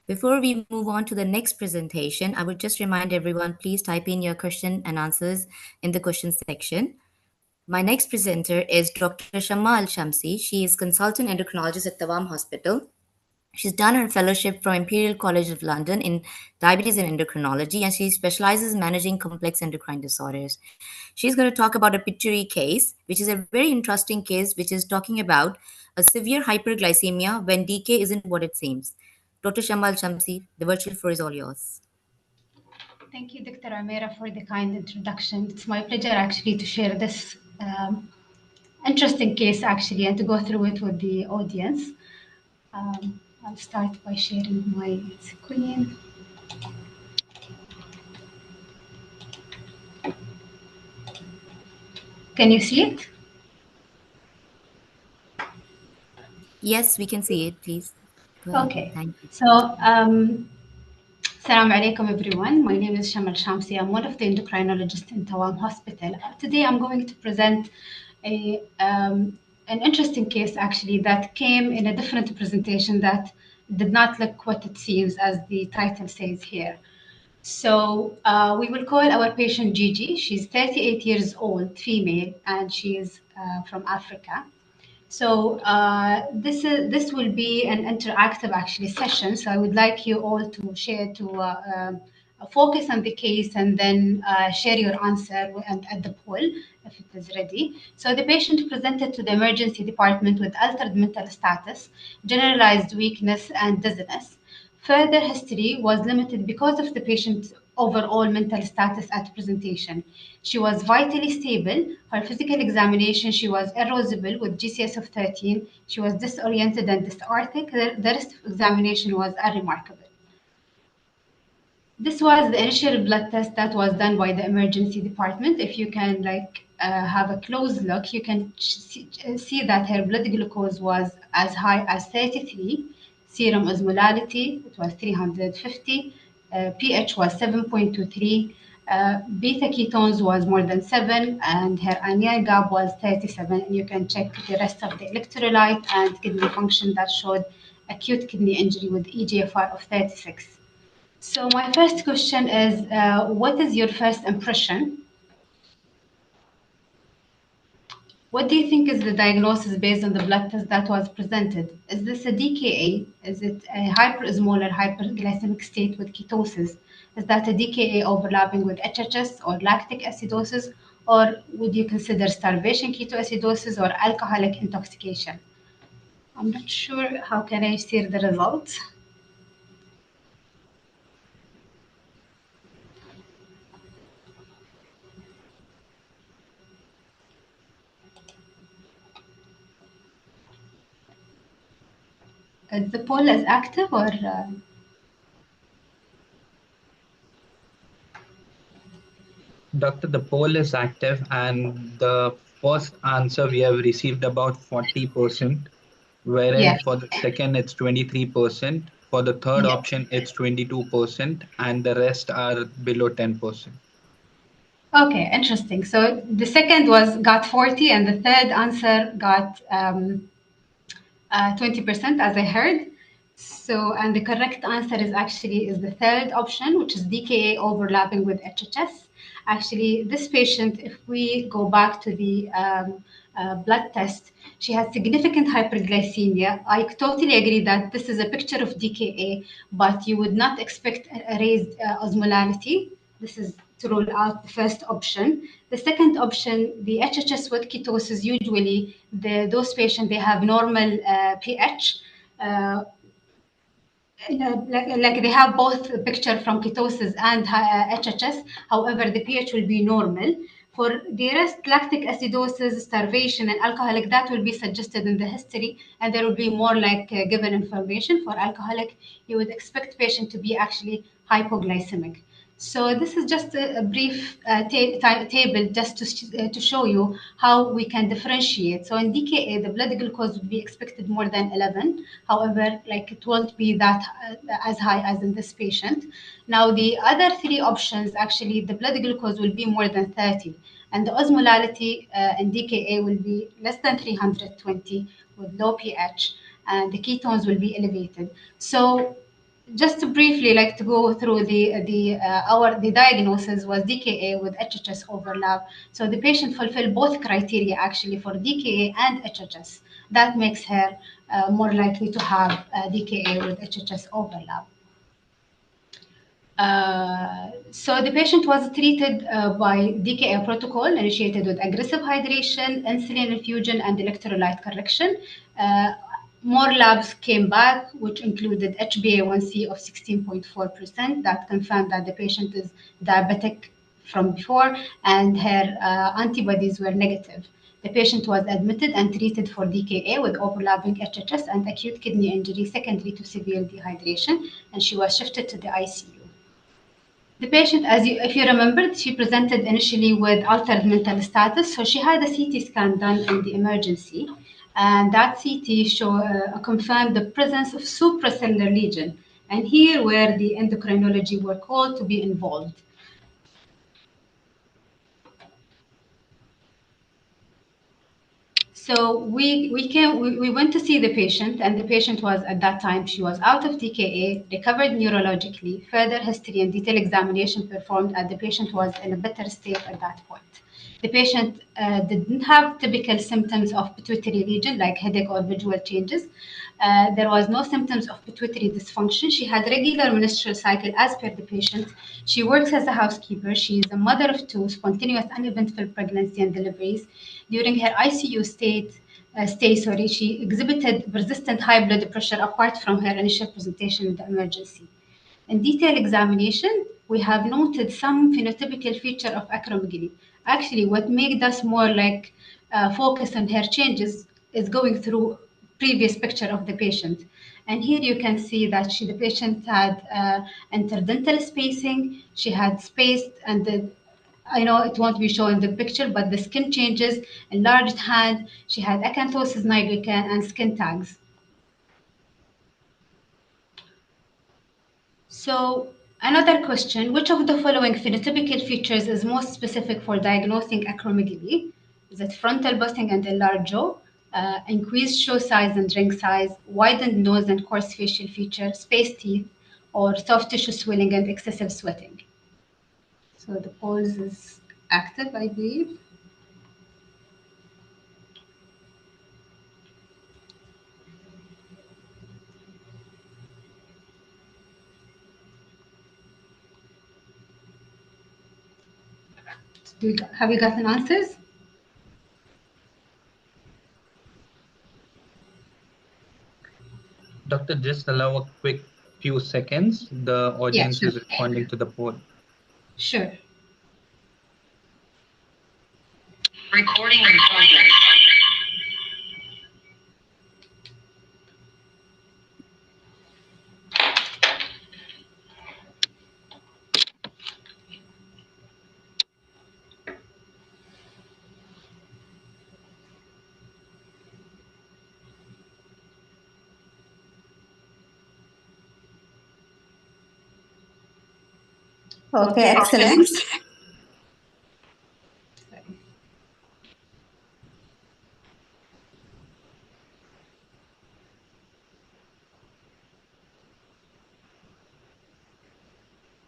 Before we move on to the next presentation, I would just remind everyone, please type in your question and answers in the question section. My next presenter is Dr. Shamma Al-Shamsi. She is consultant endocrinologist at Tawam Hospital. She's done her fellowship from Imperial College of London in diabetes and endocrinology, and she specializes in managing complex endocrine disorders. She's going to talk about a pituitary case, which is a very interesting case, which is talking about a severe hyperglycemia when DK isn't what it seems. Dr. Shamal Shamsi, the virtual floor is all yours. Thank you, Dr. Amira, for the kind introduction. It's my pleasure actually to share this interesting case actually and to go through it with the audience. I'll start by sharing my screen. Can you see it? Yes, we can see it, please. Go ahead. Okay. Thank you. So, Assalamu alaikum, everyone. My name is Shamma Shamsi. I'm one of the endocrinologists in Tawam Hospital. Today, I'm going to present an interesting case, actually, that came in a different presentation that did not look what it seems, as the title says here. So we will call our patient Gigi. She's 38 years old, female, and she is from Africa. So this will be an interactive actually session. So I would like you all to share focus on the case and then share your answer at the poll if it is ready. So the patient presented to the emergency department with altered mental status, generalized weakness and dizziness. Further history was limited because of the patient's overall mental status at presentation. She was vitally stable. Her physical examination, she was irascible with GCS of 13. She was disoriented and dysarthric. The rest of examination was unremarkable. This was the initial blood test that was done by the emergency department. If you can have a close look, you can see that her blood glucose was as high as 33, serum osmolality, it was 350, pH was 7.23, beta ketones was more than 7, and her anion gap was 37. And you can check the rest of the electrolyte and kidney function that showed acute kidney injury with EGFR of 36. So my first question is, what is your first impression? What do you think is the diagnosis based on the blood test that was presented? Is this a DKA? Is it a hyperosmolar hyperglycemic state with ketosis? Is that a DKA overlapping with HHS or lactic acidosis? Or would you consider starvation ketoacidosis or alcoholic intoxication? I'm not sure how can I see the results. Is the poll as active or? Doctor, the poll is active, and the first answer we have received about 40%, wherein Yeah. for the second it's 23%, for the third Yeah. option it's 22%, and the rest are below 10%. Okay, interesting. So the second was got 40, and the third answer got 20%, as I heard. So, and the correct answer is the third option, which is DKA overlapping with HHS. Actually, this patient, if we go back to the blood test, she had significant hyperglycemia. I totally agree that this is a picture of DKA, but you would not expect a raised osmolality. This is to rule out the first option. The second option, the HHS with ketosis, usually those patients, they have normal pH. Like they have both a picture from ketosis and HHS. However, the pH will be normal. For the rest, lactic acidosis, starvation, and alcoholic, that will be suggested in the history, and there will be more given information. For alcoholic, you would expect patient to be actually hypoglycemic. So this is just a brief table just to show you how we can differentiate. So in DKA, the blood glucose would be expected more than 11. However, it won't be that as high as in this patient. Now the other three options, actually, the blood glucose will be more than 30, and the osmolality in DKA will be less than 320 with low pH, and the ketones will be elevated. So just to briefly to go through the diagnosis was DKA with HHS overlap. So the patient fulfilled both criteria actually for DKA and HHS. That makes her more likely to have DKA with HHS overlap. So the patient was treated by DKA protocol initiated with aggressive hydration, insulin infusion, and electrolyte correction. More labs came back, which included HbA1c of 16.4%. That confirmed that the patient is diabetic from before, and her antibodies were negative. The patient was admitted and treated for DKA with overlapping HHS and acute kidney injury secondary to severe dehydration, and she was shifted to the ICU. The patient, if you remember, she presented initially with altered mental status, so she had a CT scan done in the emergency, and that CT confirmed the presence of supracellular lesion, and here where the endocrinology were called to be involved. So we went to see the patient, and the patient was at that time she was out of DKA, recovered neurologically. Further history and detailed examination performed, and the patient was in a better state at that point. The patient didn't have typical symptoms of pituitary lesion like headache or visual changes. There was no symptoms of pituitary dysfunction. She had regular menstrual cycle as per the patient. She works as a housekeeper. She is a mother of two, spontaneous uneventful pregnancy and deliveries. During her ICU stay, she exhibited persistent high blood pressure apart from her initial presentation in the emergency. In detailed examination, we have noted some phenotypical feature of acromegaly. Actually, what made us more like focus on her changes is going through previous picture of the patient. And here you can see that the patient had interdental spacing, she had spaced, and I know it won't be shown in the picture, but the skin changes, enlarged hand, she had acanthosis nigricans and skin tags. So another question, which of the following phenotypical features is most specific for diagnosing acromegaly? Is it frontal busting and enlarged jaw, increased show size and ring size, widened nose and coarse facial features, spaced teeth, or soft tissue swelling and excessive sweating? So the pause is active, I believe. Have you gotten answers? Doctor, just allow a quick few seconds. The Yeah, audience sure. is responding to the poll. Sure. Recording in progress. Okay, excellent.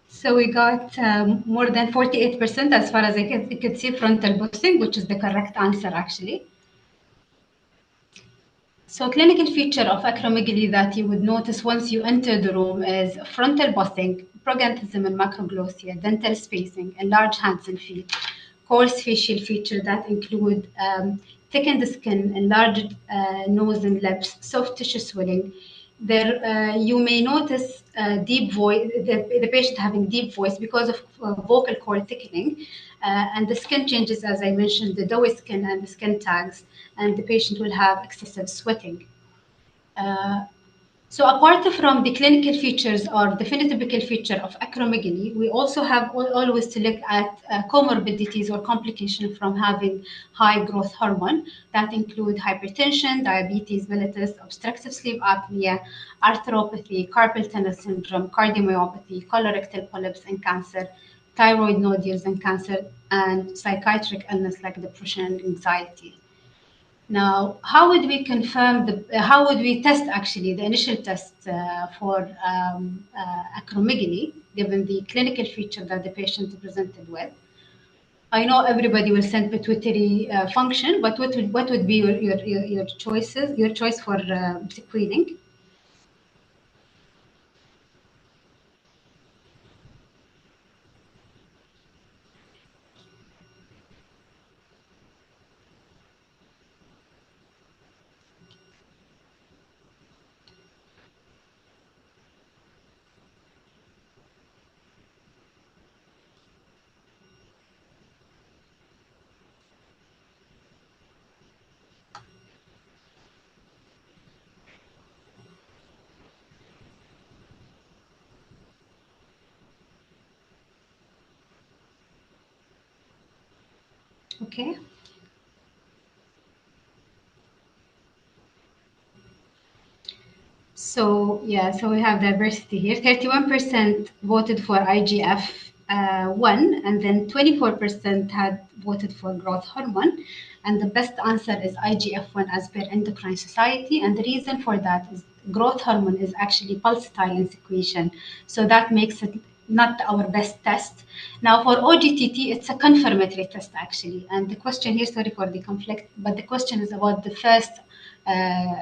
So we got more than 48% as far as I could see frontal busting, which is the correct answer actually. So clinical feature of acromegaly that you would notice once you enter the room is frontal busting, progantism and macroglossia, dental spacing, enlarged hands and feet, coarse facial feature that include thickened skin, enlarged nose and lips, soft tissue swelling. There, you may notice deep voice, the patient having deep voice because of vocal cord thickening, and the skin changes, as I mentioned, the doughy skin and the skin tags, and the patient will have excessive sweating. So apart from the clinical features or the phenotypical feature of acromegaly, we also have always to look at comorbidities or complications from having high growth hormone that include hypertension, diabetes mellitus, obstructive sleep apnea, arthropathy, carpal tunnel syndrome, cardiomyopathy, colorectal polyps and cancer, thyroid nodules and cancer, and psychiatric illness like depression and anxiety. Now, how would we confirm how would we test actually the initial test for acromegaly, given the clinical feature that the patient presented with? I know everybody will send pituitary function, but what would be your choices, your choice for screening? Okay. So yeah, so we have diversity here. 31% voted for IGF one, and then 24% had voted for growth hormone. And the best answer is IGF-1 as per Endocrine Society. And the reason for that is growth hormone is actually pulsatile in secretion. So that makes it not our best test. Now for OGTT, it's a confirmatory test actually. And the question here, sorry for the conflict, but the question is about the first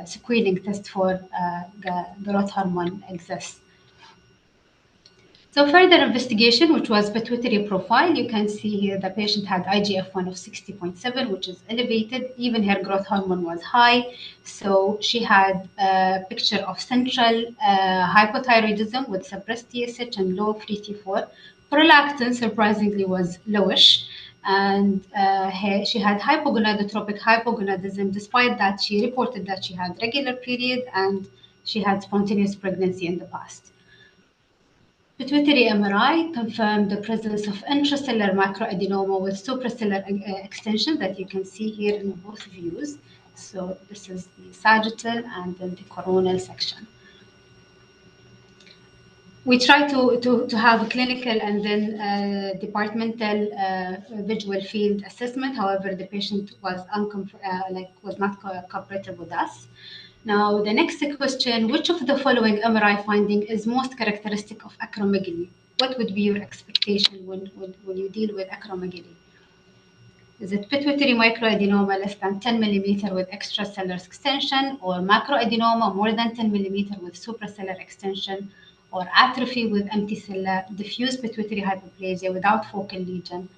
screening test for growth hormone exists. So further investigation, which was pituitary profile, you can see here the patient had IGF-1 of 60.7, which is elevated. Even her growth hormone was high. So she had a picture of central hypothyroidism with suppressed TSH and low free T4. Prolactin, surprisingly, was lowish. And she had hypogonadotropic hypogonadism, despite that she reported that she had regular period and she had spontaneous pregnancy in the past. Pituitary MRI confirmed the presence of intracellular macroadenoma with supracellular extension that you can see here in both views. So this is the sagittal and then the coronal section. We try to have a clinical and then departmental visual field assessment. However, the patient was was not cooperative with us. Now, the next question, which of the following MRI finding is most characteristic of acromegaly? What would be your expectation when you deal with acromegaly? Is it pituitary microadenoma less than 10 millimeter with extracellular extension, or macroadenoma more than 10 millimeter with supracellular extension, or atrophy with empty cell, diffuse pituitary hyperplasia without focal lesion?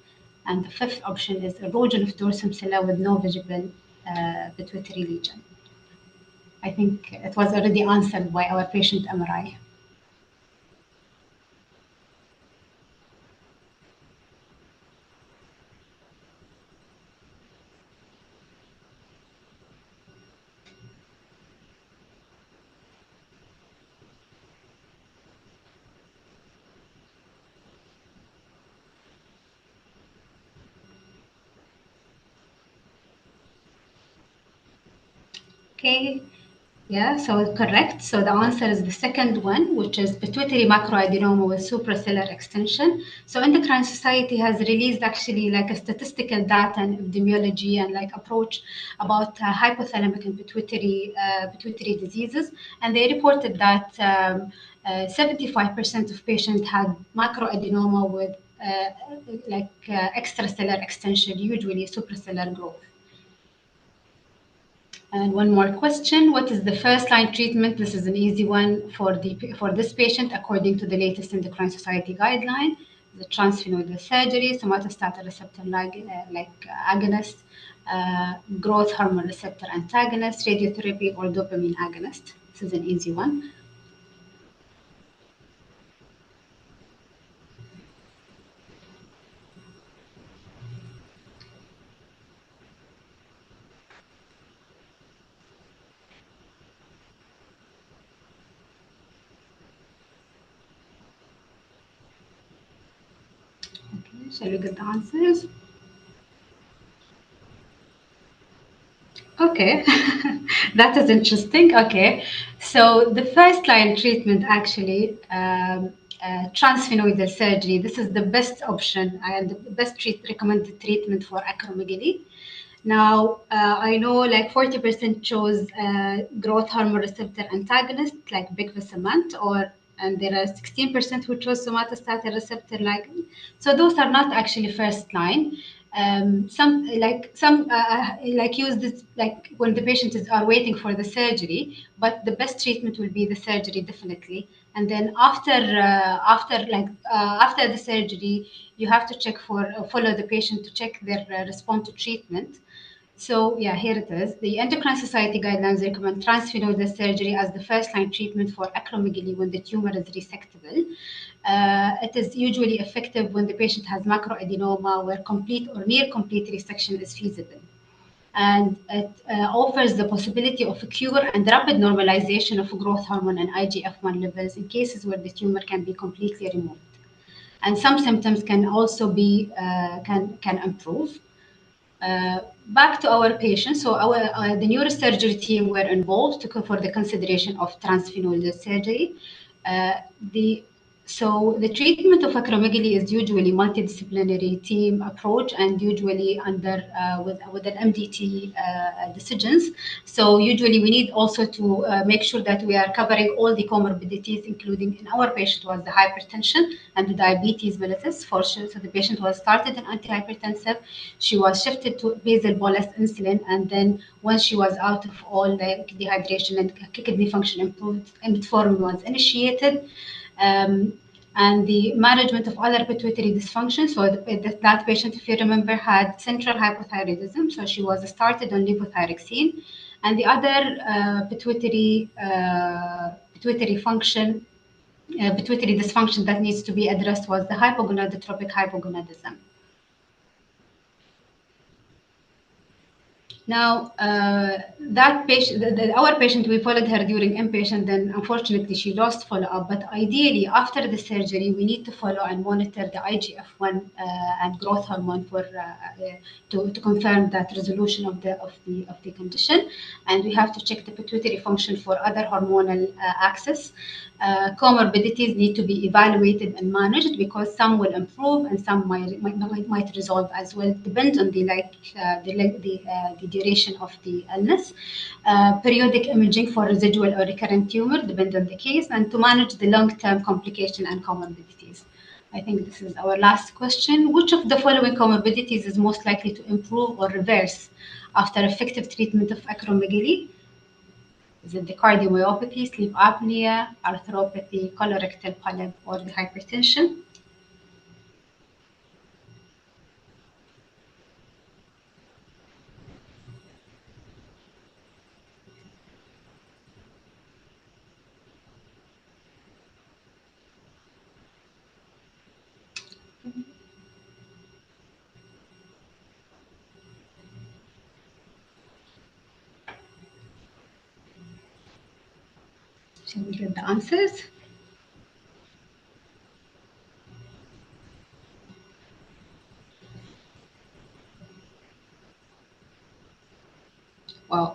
And the fifth option is erosion of dorsum cella with no visible pituitary lesion. I think it was already answered by our patient MRI. Okay, yeah, so correct. So the answer is the second one, which is pituitary macroadenoma with supracellular extension. So Endocrine Society has released actually like a statistical data and epidemiology and like approach about hypothalamic and pituitary diseases, and they reported that 75% of patients had macroadenoma with extracellular extension, usually supracellular growth. And one more question: what is the first-line treatment? This is an easy one for this patient according to the latest Endocrine Society guideline. The transphenyl surgery, somatostatin receptor agonist, growth hormone receptor antagonist, radiotherapy, or dopamine agonist. This is an easy one. Okay, shall we get the answers? Okay, that is interesting. Okay, so the first line treatment actually transphenyl surgery. This is the best option and the best recommended treatment for acromegaly. Now, I know like 40% chose growth hormone receptor antagonist like bicvacimab, and there are 16% who chose somatostatin receptor ligand. So those are not actually first line. Some use this like when the patients are waiting for the surgery, but the best treatment will be the surgery definitely. And then after the surgery, you have to check for follow the patient to check their response to treatment. So yeah, here it is. The Endocrine Society guidelines recommend transphenyl surgery as the first-line treatment for acromegaly when the tumor is resectable. It is usually effective when the patient has macroadenoma where complete or near complete resection is feasible. And it offers the possibility of a cure and rapid normalization of growth hormone and IGF-1 levels in cases where the tumor can be completely removed. And some symptoms can also be can improve. Back to our patients. So the neurosurgery team were involved for the consideration of transphenyl surgery. The So the treatment of acromegaly is usually multidisciplinary team approach and usually under with an MDT decisions. So usually we need also to make sure that we are covering all the comorbidities, including in our patient was the hypertension and the diabetes mellitus. For sure, so the patient was started an antihypertensive. She was shifted to basal bolus insulin, and then once she was out of all the dehydration and kidney function improved, metformin was initiated. And the management of other pituitary dysfunction. So that patient, if you remember, had central hypothyroidism. So she was started on levothyroxine. And the other pituitary function, pituitary dysfunction that needs to be addressed was the hypogonadotropic hypogonadism. Now, that patient, our patient, we followed her during inpatient, then unfortunately she lost follow-up. But ideally, after the surgery, we need to follow and monitor the IGF-1 and growth hormone for to confirm that resolution of the condition. And we have to check the pituitary function for other hormonal axis. Comorbidities need to be evaluated and managed because some will improve and some might resolve as well. Depends on the duration of the illness. Periodic imaging for residual or recurrent tumor depends on the case, and to manage the long-term complication and comorbidities. I think this is our last question. Which of the following comorbidities is most likely to improve or reverse after effective treatment of acromegaly? Is it the cardiomyopathy, sleep apnea, arthropathy, colorectal polyp, or the hypertension? Shall we get the answers? Wow,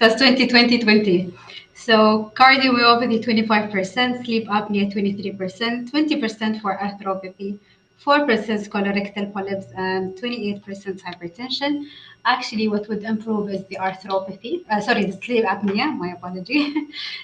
that's 2020. So cardiomyopathy 25%, sleep apnea 23%, 20% for arthropathy, 4% colorectal polyps, and 28% hypertension. Actually, what would improve is the arthropathy. Sorry, the sleep apnea. My apology.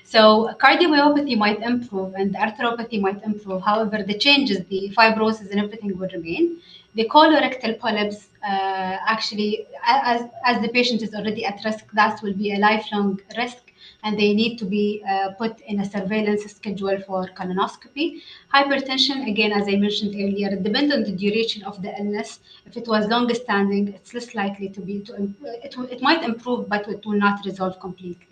So cardiomyopathy might improve, and the arthropathy might improve. However, the changes, the fibrosis, and everything would remain. The colorectal polyps, actually, as the patient is already at risk, that will be a lifelong risk, and they need to be put in a surveillance schedule for colonoscopy. Hypertension, again, as I mentioned earlier, it depends on the duration of the illness. If it was long standing, it's less likely to be, it might improve, but it will not resolve completely.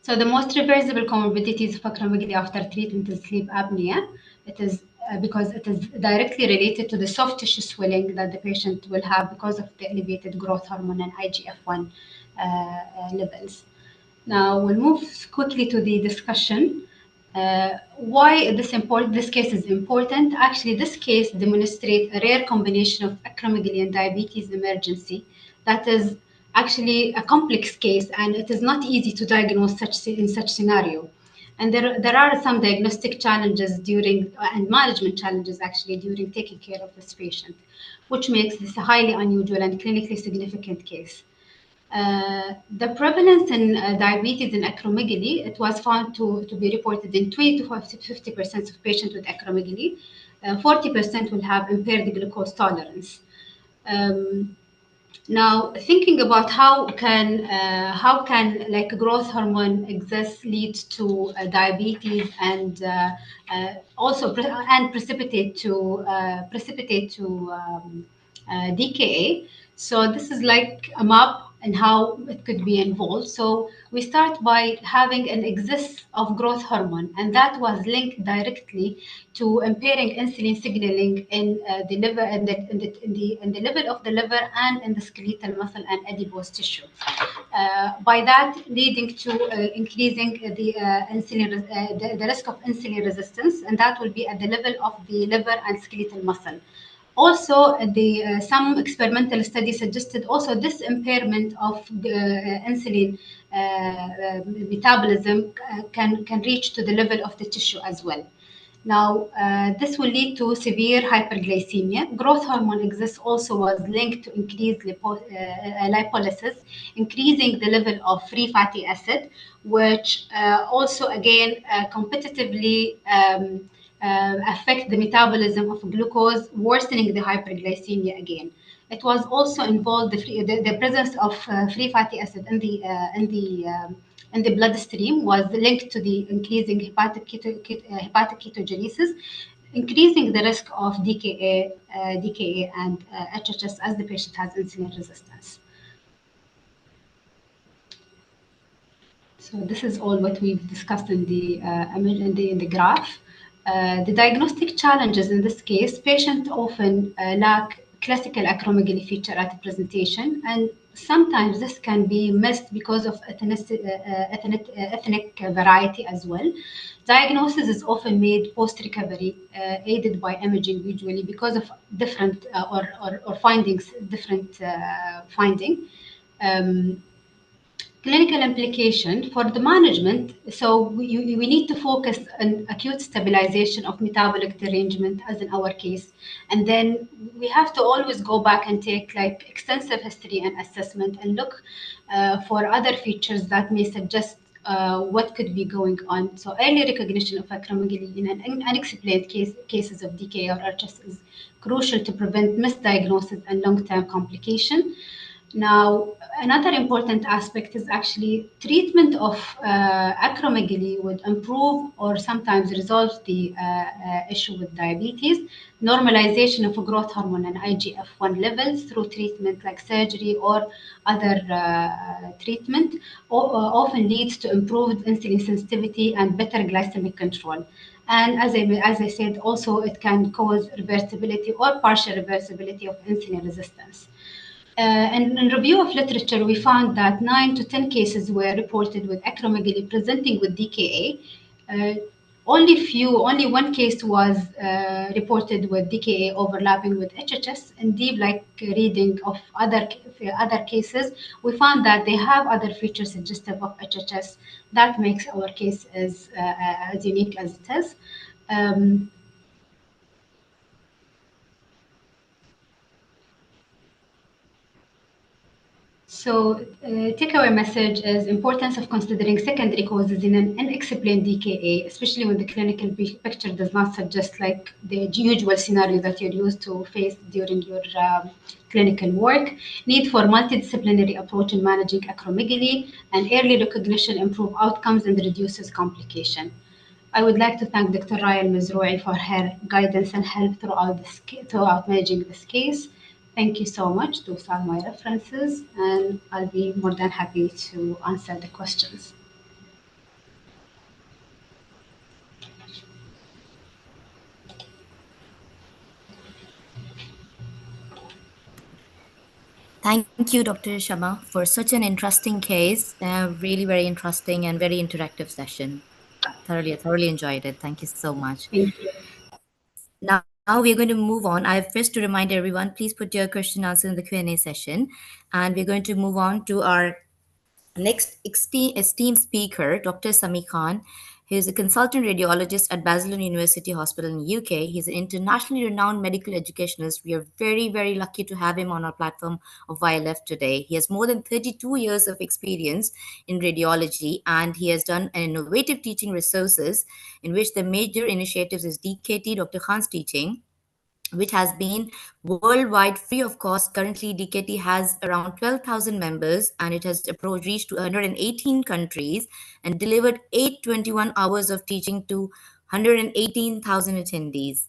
So the most reversible comorbidities of acromegaly after treatment is sleep apnea. It is because it is directly related to the soft tissue swelling that the patient will have because of the elevated growth hormone and IGF-1 levels. Now we'll move quickly to the discussion. Why this case is important? Actually, this case demonstrates a rare combination of acromegaly and diabetes emergency that is actually a complex case, and it is not easy to diagnose in such scenario. And there are some diagnostic challenges and management challenges actually during taking care of this patient, which makes this a highly unusual and clinically significant case. The prevalence in diabetes and acromegaly, it was found to be reported in 20 to 50% of patients with acromegaly. 40% will have impaired glucose tolerance. Now, thinking about how can like growth hormone excess lead to diabetes and also precipitate to DKA. So this is like a map and how it could be involved. So we start by having an excess of growth hormone, and that was linked directly to impairing insulin signaling in the liver and in the level of the liver and in the skeletal muscle and adipose tissue. By that, leading to increasing the risk of insulin resistance, and that will be at the level of the liver and skeletal muscle. Also, some experimental studies suggested also this impairment of insulin metabolism can reach to the level of the tissue as well. Now, this will lead to severe hyperglycemia. Growth hormone exists also was linked to increased lipolysis, increasing the level of free fatty acid, which also again competitively affect the metabolism of glucose, worsening the hyperglycemia again. It was also involved the presence of free fatty acid in the bloodstream was linked to the increasing hepatic ketogenesis, increasing the risk of DKA and HHS as the patient has insulin resistance. So this is all what we've discussed in the graph. The diagnostic challenges in this case, patients often lack classical acromegaly feature at the presentation, and sometimes this can be missed because of ethnic variety as well. Diagnosis is often made post-recovery, aided by imaging usually because of different or findings, different finding. Um, Clinical implication for the management. So we need to focus on acute stabilization of metabolic derangement, as in our case, and then we have to always go back and take like extensive history and assessment and look for other features that may suggest what could be going on. So early recognition of acromegaly in an unexplained cases of DK or HS is crucial to prevent misdiagnosis and long-term complication. Now, another important aspect is actually treatment of acromegaly would improve or sometimes resolve the issue with diabetes. Normalization of growth hormone and IGF-1 levels through treatment like surgery or other treatment often leads to improved insulin sensitivity and better glycemic control. And as I said, also it can cause reversibility or partial reversibility of insulin resistance. In review of literature, we found that 9 to 10 cases were reported with acromegaly presenting with DKA. Only one case was reported with DKA overlapping with HHS. In deep like reading of other cases, we found that they have other features suggestive of HHS. That makes our case as unique as it is. Um, So, takeaway message is importance of considering secondary causes in an unexplained DKA, especially when the clinical picture does not suggest like the usual scenario that you're used to face during your clinical work. Need for multidisciplinary approach in managing acromegaly, and early recognition improve outcomes and reduces complication. I would like to thank Dr. Ryan Mizroui for her guidance and help throughout managing this case. Thank you so much. Those are my references, and I'll be more than happy to answer the questions. Thank you, Dr. Shamma, for such an interesting case. Really very interesting and very interactive session. Thoroughly enjoyed it. Thank you so much. Thank you. Now we're going to move on. I have first to remind everyone, please put your question and answer in the Q&A session. And we're going to move on to our next esteemed speaker, Dr. Sami Khan. He is a consultant radiologist at Basildon University Hospital in UK. He's an internationally renowned medical educationist. We are very, very lucky to have him on our platform of YLF today. He has more than 32 years of experience in radiology, and he has done an innovative teaching resources in which the major initiatives is DKT, Dr. Khan's teaching, which has been worldwide free of cost. Currently, DKT has around 12,000 members, and it has reached to 118 countries and delivered 821 hours of teaching to 118,000 attendees.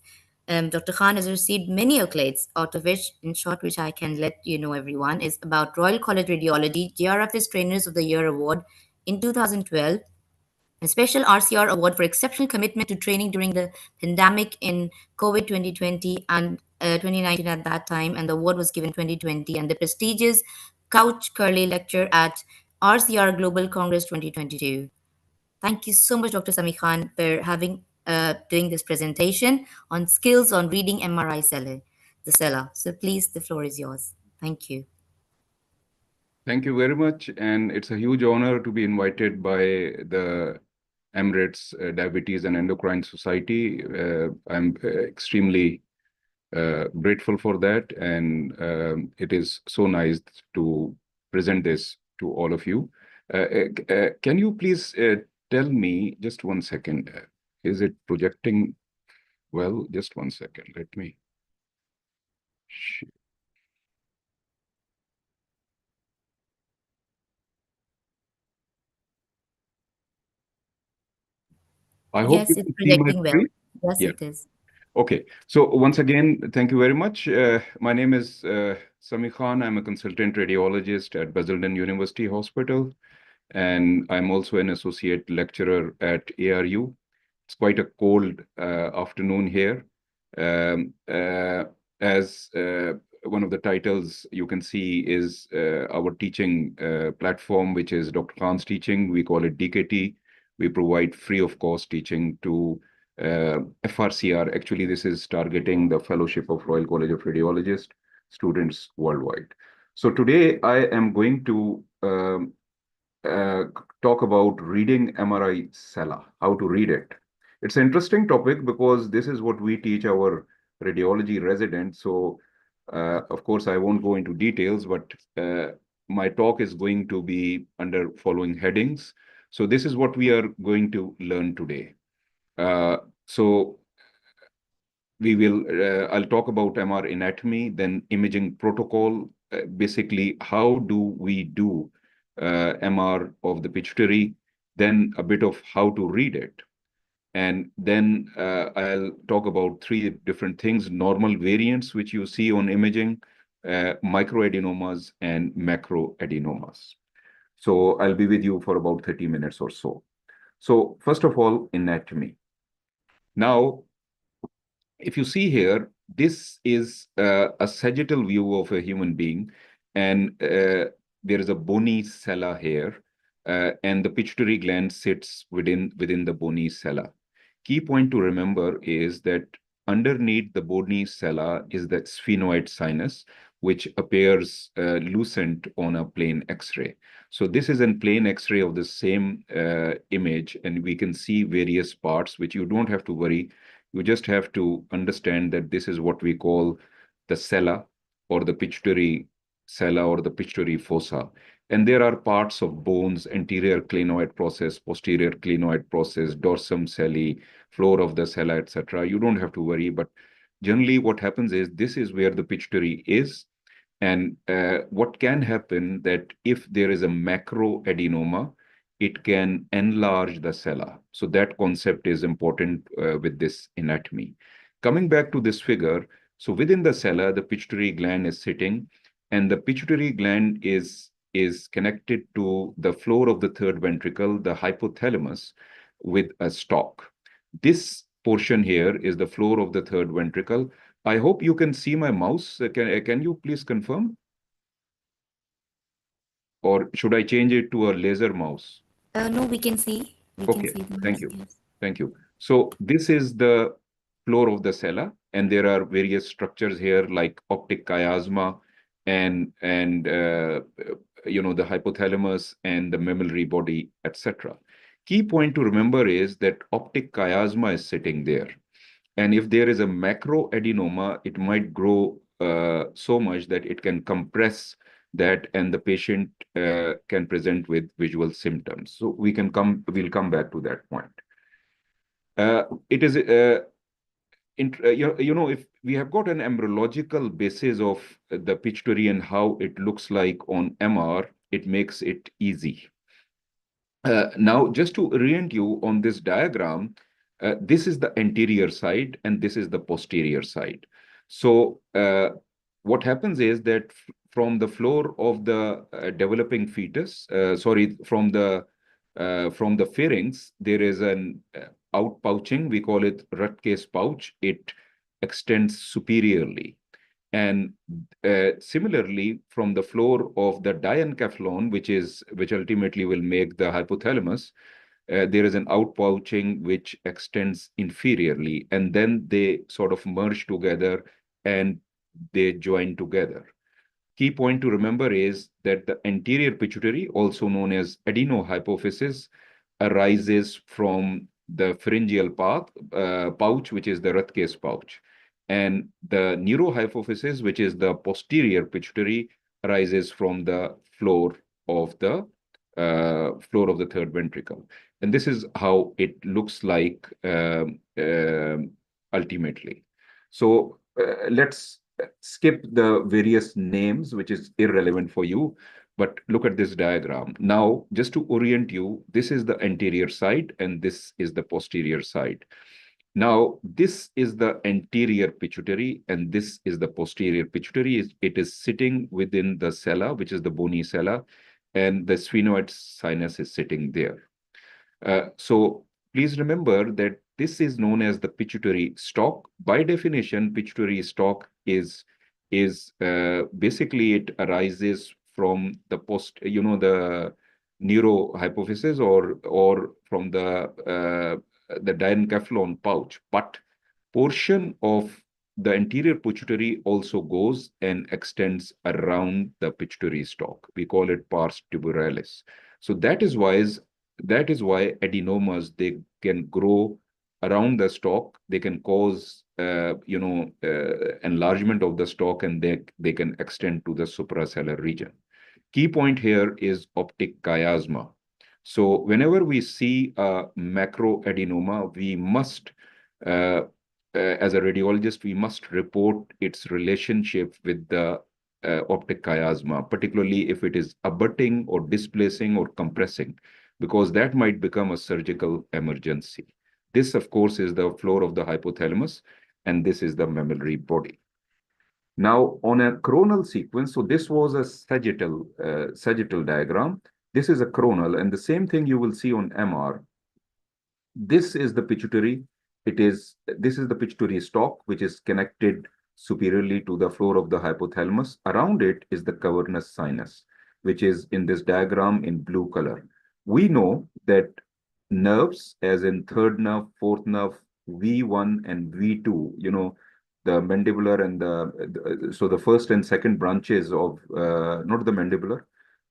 Dr. Khan has received many accolades, out of which, in short, which I can let you know, everyone, is about Royal College Radiology, JRF's Trainers of the Year Award in 2012, a special RCR award for exceptional commitment to training during the pandemic in COVID 2020 and 2019 at that time, and the award was given 2020, and the prestigious Couch Curley Lecture at RCR Global Congress 2022. Thank you so much, Dr. Sami Khan, for having doing this presentation on skills on reading MRI cell. the sella. So please, the floor is yours. Thank you. Thank you very much. And it's a huge honor to be invited by the Emirates Diabetes and Endocrine Society. I'm extremely grateful for that. And it is so nice to present this to all of you. Can you please tell me, just one second, is it projecting well? Just one second, let me. I hope Yes, you it's can see my projecting well. screen. Yes, Yeah. it is. Okay. So once again, thank you very much. My name is Sami Khan. I'm a consultant radiologist at Basildon University Hospital, and I'm also an associate lecturer at ARU. It's quite a cold afternoon here. Um, uh, as one of the titles you can see is our teaching platform, which is Dr. Khan's teaching. We call it DKT. We provide free of cost teaching to FRCR. Actually, this is targeting the Fellowship of Royal College of Radiologists students worldwide. So today I am going to uh, talk about reading MRI Sella, how to read it. It's an interesting topic because this is what we teach our radiology residents. So, of course, I won't go into details, but my talk is going to be under following headings. So this is what we are going to learn today. So I'll talk about MR anatomy, then imaging protocol, basically how do we do MR of the pituitary, then a bit of how to read it. And then I'll talk about three different things: normal variants, which you see on imaging, microadenomas, and macroadenomas. So I'll be with you for about 30 minutes or so. So first of all, anatomy. Now, if you see here, this is a sagittal view of a human being, and there is a bony sella here, and the pituitary gland sits within the bony sella. Key point to remember is that underneath the bony sella is the sphenoid sinus, which appears lucent on a plain X-ray. So this is a plain X-ray of the same image, and we can see various parts, which you don't have to worry. You just have to understand that this is what we call the sella or the pituitary sella or the pituitary fossa. And there are parts of bones, anterior clinoid process, posterior clinoid process, dorsum celli, floor of the sella, etc. You don't have to worry, but generally what happens is this is where the pituitary is. And what can happen that if there is a macroadenoma, it can enlarge the sella. So that concept is important with this anatomy. Coming back to this figure, so within the sella, the pituitary gland is sitting, and the pituitary gland is connected to the floor of the third ventricle, the hypothalamus, with a stalk. This portion here is the floor of the third ventricle. I hope you can see my mouse. Can you please confirm? Or should I change it to a laser mouse? No, we can see. We can Okay, see the thank mouse, you. yes. Thank you. So this is the floor of the sella, and there are various structures here like optic chiasma and the hypothalamus and the mammillary body, etc. Key point to remember is that optic chiasma is sitting there. And if there is a macroadenoma, it might grow so much that it can compress that, and the patient can present with visual symptoms. So we'll come back to that point. It is if we have got an embryological basis of the pituitary and how it looks like on MR, it makes it easy. Now, just to orient you on this diagram, this is the anterior side and this is the posterior side. So what happens is that from the floor of the developing fetus, from the pharynx, there is an outpouching. We call it Rutgers pouch. It extends superiorly. And similarly, from the floor of the diencephalon, which ultimately will make the hypothalamus, there is an outpouching which extends inferiorly, and then they sort of merge together and they join together. Key point to remember is that the anterior pituitary, also known as adenohypophysis, arises from the pharyngeal pouch, which is the Rathke's pouch. And the neurohypophysis, which is the posterior pituitary, arises from the floor of the third ventricle. And this is how it looks like ultimately. So let's skip the various names, which is irrelevant for you, but look at this diagram. Now, just to orient you, this is the anterior side and this is the posterior side. Now, this is the anterior pituitary and this is the posterior pituitary. It is sitting within the sella, which is the bony sella, and the sphenoid sinus is sitting there. So please remember that this is known as the pituitary stalk. By definition, pituitary stalk is basically it arises from the the neurohypophysis or from the diencephalon pouch, but portion of the anterior pituitary also goes and extends around the pituitary stalk. We call it pars tuberalis. So that is why adenomas, they can grow around the stalk. They can cause enlargement of the stalk, and they can extend to the suprasellar region. Key point here is optic chiasma. So whenever we see a macroadenoma, we must as a radiologist, we must report its relationship with the optic chiasma, particularly if it is abutting or displacing or compressing, because that might become a surgical emergency. This, of course, is the floor of the hypothalamus, and this is the mammillary body. Now, on a coronal sequence, so this was a sagittal diagram. This is a coronal, and the same thing you will see on MR. This is the pituitary. This is the pituitary stalk, which is connected superiorly to the floor of the hypothalamus. Around it is the cavernous sinus, which is in this diagram in blue color. We know that nerves, as in third nerve, fourth nerve, V1 and V2, the mandibular and so the first and second branches of, not the mandibular,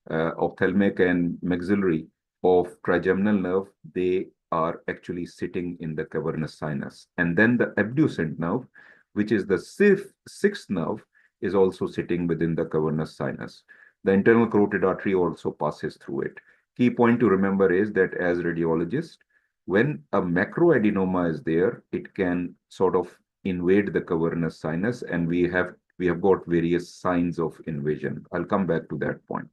ophthalmic and maxillary of trigeminal nerve, they are actually sitting in the cavernous sinus. And then the abducent nerve, which is the sixth nerve, is also sitting within the cavernous sinus. The internal carotid artery also passes through it. Key point to remember is that as radiologists, when a macroadenoma is there, it can sort of invade the cavernous sinus, and we have got various signs of invasion. I'll come back to that point.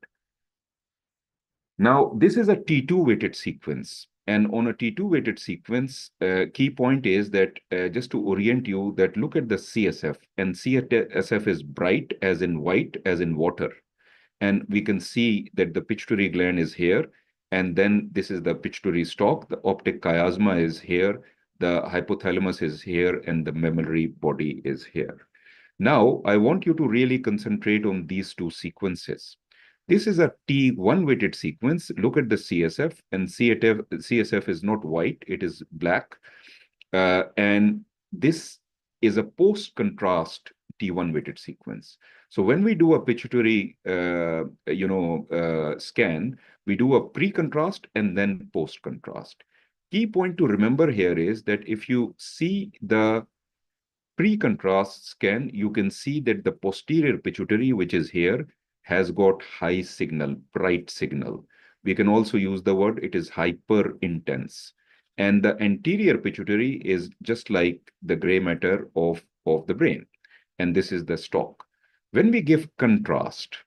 Now, this is a T2 weighted sequence. And on a T2 weighted sequence, key point is that just to orient you, that look at the CSF, and CSF is bright, as in white, as in water. And we can see that the pituitary gland is here. And then this is the pituitary stalk. The optic chiasma is here. The hypothalamus is here. And the mammillary body is here. Now, I want you to really concentrate on these two sequences. This is a T1 weighted sequence. Look at the CSF, and CSF is not white, it is black. And this is a post-contrast T1 weighted sequence. So when we do a pituitary scan, we do a pre-contrast and then post-contrast. Key point to remember here is that if you see the pre-contrast scan, you can see that the posterior pituitary, which is here, has got high signal, bright signal. We can also use the word, it is hyper intense. And the anterior pituitary is just like the gray matter of the brain. And this is the stalk. When we give contrast,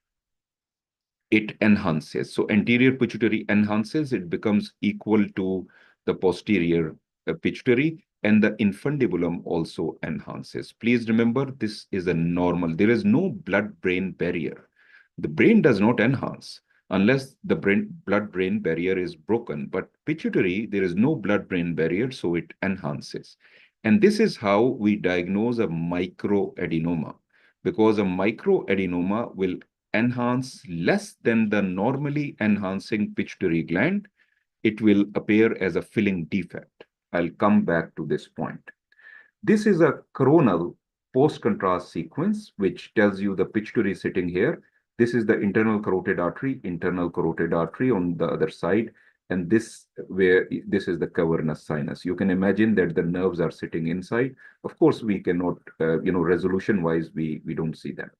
it enhances. So anterior pituitary enhances, it becomes equal to the posterior pituitary, and the infundibulum also enhances. Please remember, this is a normal. There is no blood-brain barrier. The brain does not enhance unless the blood-brain barrier is broken. But pituitary, there is no blood-brain barrier, so it enhances. And this is how we diagnose a microadenoma, because a microadenoma will enhance less than the normally enhancing pituitary gland. It will appear as a filling defect. I'll come back to this point. This is a coronal post-contrast sequence, which tells you the pituitary sitting here. This is the internal carotid artery on the other side. And this is the cavernous sinus. You can imagine that the nerves are sitting inside. Of course, we cannot, resolution-wise, we don't see them.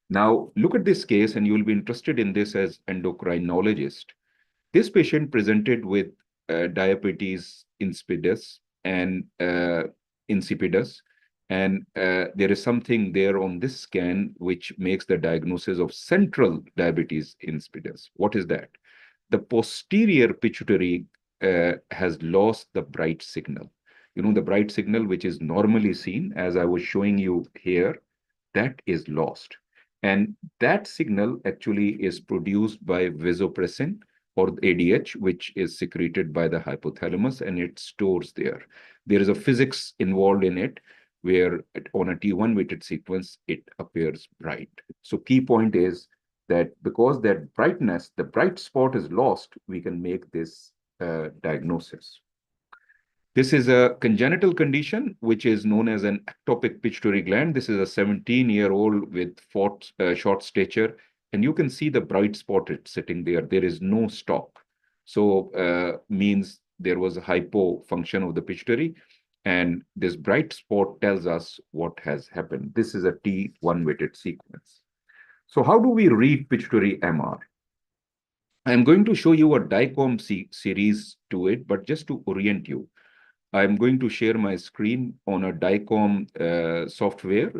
Now, look at this case, and you'll be interested in this as endocrinologist. This patient presented with diabetes insipidus, and there is something there on this scan which makes the diagnosis of central diabetes insipidus. What is that? The posterior pituitary has lost the bright signal. The bright signal which is normally seen, as I was showing you here, that is lost. And that signal actually is produced by vasopressin, or ADH, which is secreted by the hypothalamus, and it stores there. There is a physics involved in it, where on a T1 weighted sequence, it appears bright. So key point is that because that brightness, the bright spot is lost, we can make this diagnosis. This is a congenital condition, which is known as an ectopic pituitary gland. This is a 17-year-old with short stature, and you can see the bright spot sitting there. There is no stalk. So means there was a hypofunction of the pituitary, and this bright spot tells us what has happened. This is a T1 weighted sequence. So how do we read pituitary MR? I'm going to show you a DICOM series to it, but just to orient you, I'm going to share my screen on a DICOM software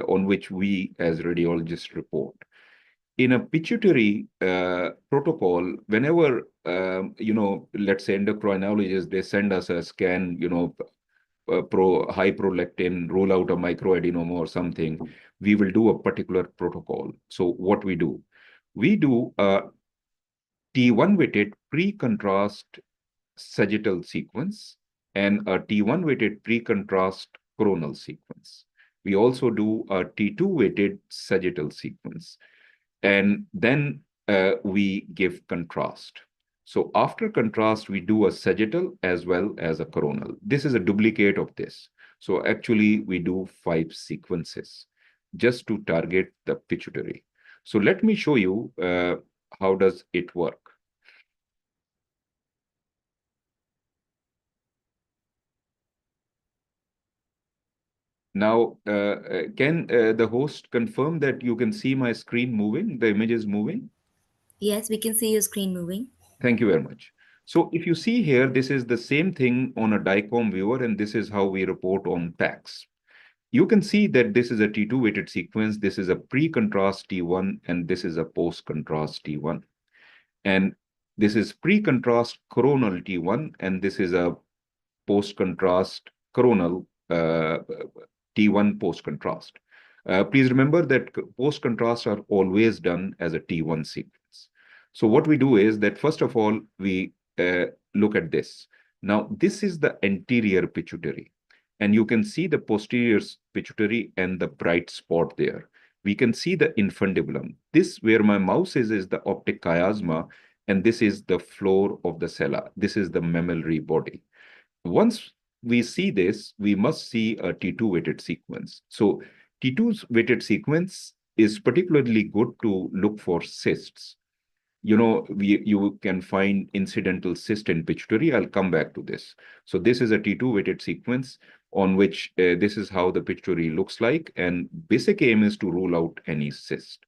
on which we as radiologists report. In a pituitary protocol, whenever, let's say endocrinologists, they send us a scan, high prolactin, rule out a microadenoma or something, we will do a particular protocol. So what we do a T1 weighted pre-contrast sagittal sequence and a T1 weighted pre-contrast coronal sequence. We also do a T2 weighted sagittal sequence. And then we give contrast. So after contrast, we do a sagittal as well as a coronal. This is a duplicate of this. So actually, we do 5 sequences just to target the pituitary. So let me show you how does it work. Now, can the host confirm that you can see my screen moving, the image is moving? Yes, we can see your screen moving. Thank you very much. So if you see here, this is the same thing on a DICOM viewer, and this is how we report on PACS. You can see that this is a T2 weighted sequence, this is a pre-contrast T1, and this is a post-contrast T1. And this is pre-contrast coronal T1, and this is a post-contrast coronal T1 post-contrast. Please remember that post-contrasts are always done as a T1 sequence. So what we do is that, first of all, we look at this. Now, this is the anterior pituitary, and you can see the posterior pituitary and the bright spot there. We can see the infundibulum. This, where my mouse is the optic chiasma, and this is the floor of the sella. This is the mammillary body. Once we see this, we must see a T2 weighted sequence. So T2's weighted sequence is particularly good to look for cysts. You can find incidental cyst in pituitary. I'll come back to this. So this is a T2 weighted sequence on which this is how the pituitary looks like. And basic aim is to rule out any cyst.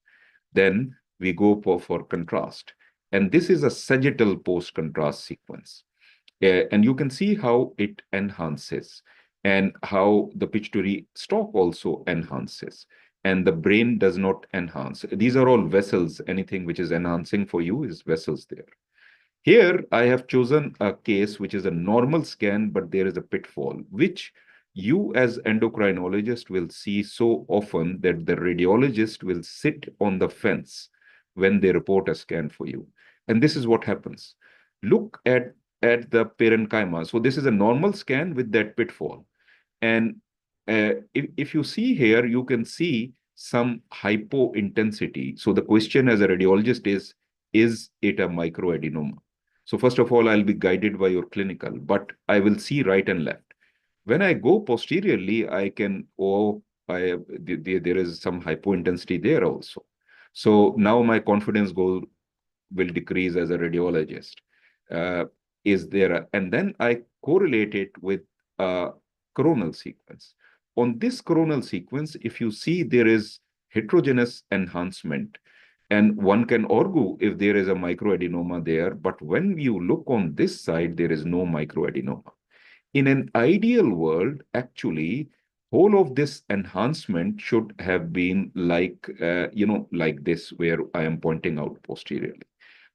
Then we go for contrast. And this is a sagittal post-contrast sequence. And you can see how it enhances and how the pituitary stalk also enhances. And the brain does not enhance. These are all vessels. Anything which is enhancing for you is vessels there. Here, I have chosen a case which is a normal scan, but there is a pitfall, which you as endocrinologist will see so often that the radiologist will sit on the fence when they report a scan for you. And this is what happens. Look at the parenchyma. So this is a normal scan with that pitfall. And if you see here, you can see some hypointensity. So the question as a radiologist is it a microadenoma? So first of all, I'll be guided by your clinical, but I will see right and left. When I go posteriorly, I can there is some hypointensity there also. So now my confidence goal will decrease as a radiologist. And then I correlate it with a coronal sequence. On this coronal sequence, if you see there is heterogeneous enhancement, and one can argue if there is a microadenoma there, but when you look on this side, there is no microadenoma. In an ideal world, actually, whole of this enhancement should have been like, like this, where I am pointing out posteriorly.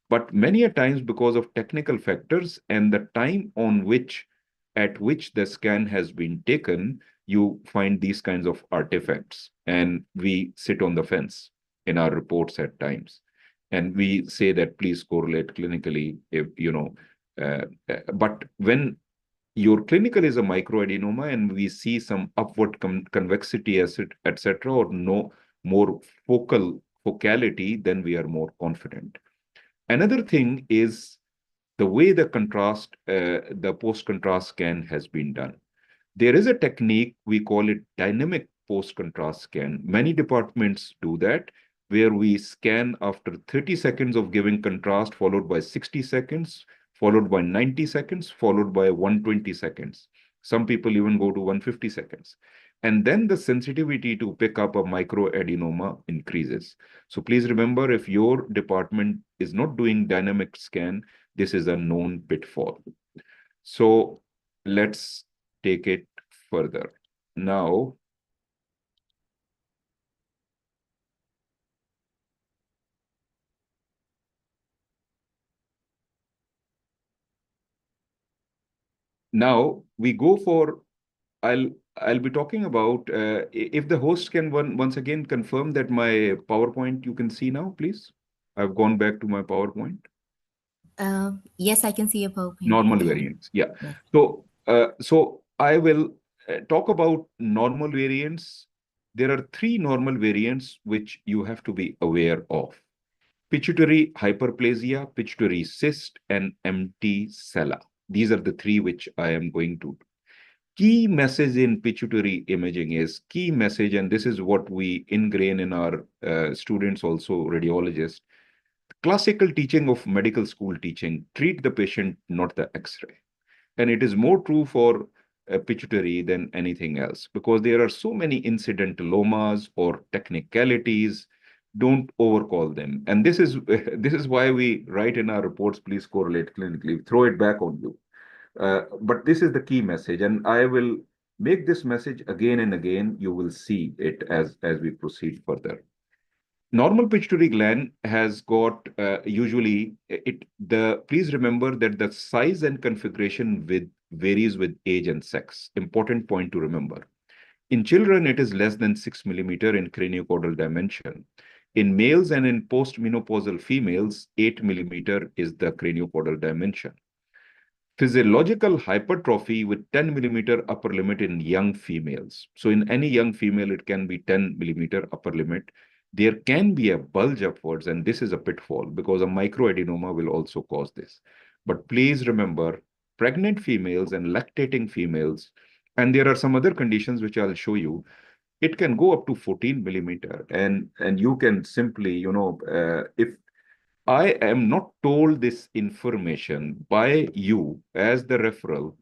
But many a times, because of technical factors and the time at which the scan has been taken, you find these kinds of artifacts, and we sit on the fence in our reports at times, and we say that please correlate clinically, if but when your clinical is a microadenoma and we see some upward convexity, etc., or no more focality, then we are more confident. Another thing is the way the post-contrast scan has been done. There is a technique, we call it dynamic post-contrast scan. Many departments do that, where we scan after 30 seconds of giving contrast, followed by 60 seconds, followed by 90 seconds, followed by 120 seconds. Some people even go to 150 seconds. And then the sensitivity to pick up a microadenoma increases. So please remember, if your department is not doing dynamic scan, this is a known pitfall. So let's take it further. Now, we go for, I'll be talking about, if the host can once again confirm that my PowerPoint you can see now, please. I've gone back to my PowerPoint. Yes, I can see your PowerPoint. Normal variants, yeah. Yes. So I will talk about normal variants. There are 3 normal variants which you have to be aware of: pituitary hyperplasia, pituitary cyst, and empty sella. These are the 3 which I am going to. Key message in pituitary imaging is key message, and this is what we ingrain in our students, also radiologists. Classical teaching of medical school teaching: treat the patient, not the X-ray. And it is more true for pituitary than anything else, because there are so many incidentalomas or technicalities. Don't overcall them. And this is this is why we write in our reports, please correlate clinically, throw it back on you. But this is the key message, and I will make this message again and again. You will see it as we proceed further. Normal pituitary gland has got usually please remember that the size and configuration varies with age and sex. Important point to remember. In children, it is less than 6 millimeter in craniocaudal dimension. In males and in postmenopausal females, 8 millimeter is the craniocaudal dimension. Physiological hypertrophy with 10 millimeter upper limit in young females. So in any young female, it can be 10 millimeter upper limit. There can be a bulge upwards, and this is a pitfall because a microadenoma will also cause this. But please remember, pregnant females and lactating females, and there are some other conditions which I'll show you, it can go up to 14 millimeter. And you can simply, if I am not told this information by you as the referral,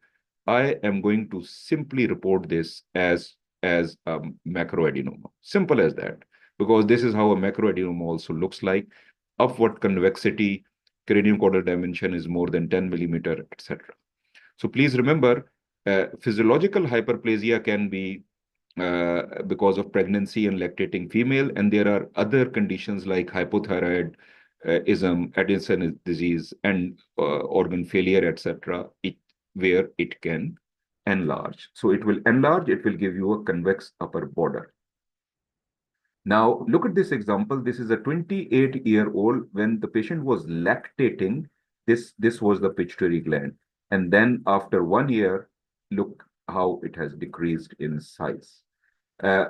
I am going to simply report this as a macroadenoma. Simple as that, because this is how a macroadenoma also looks like. Upward convexity, craniocaudal dimension is more than 10 millimeter, etc. So please remember, physiological hyperplasia can be because of pregnancy and lactating female, and there are other conditions like hypothyroid, Addison's disease, and organ failure, etc., where it can enlarge. So it will enlarge, it will give you a convex upper border. Now, look at this example. This is a 28-year-old. When the patient was lactating, this was the pituitary gland. And then after 1 year, look how it has decreased in size.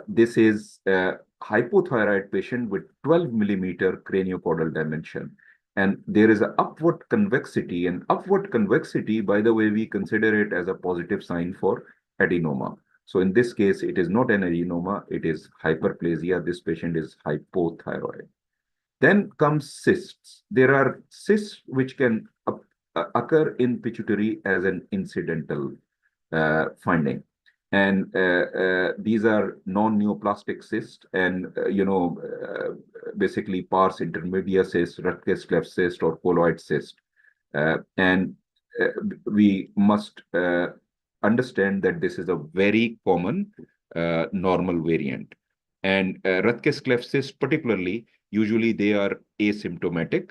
This is a hypothyroid patient with 12 millimeter craniocaudal dimension. And there is an upward convexity. And upward convexity, by the way, we consider it as a positive sign for adenoma. So in this case, it is not an adenoma, it is hyperplasia. This patient is hypothyroid. Then comes cysts. There are cysts which can occur in pituitary as an incidental finding. And these are non-neoplastic cysts and, basically pars intermedia cyst, Rutgers cleft cyst, or colloid cyst. And we must understand that this is a very common normal variant. And Rutgers cleft cyst particularly, usually they are asymptomatic,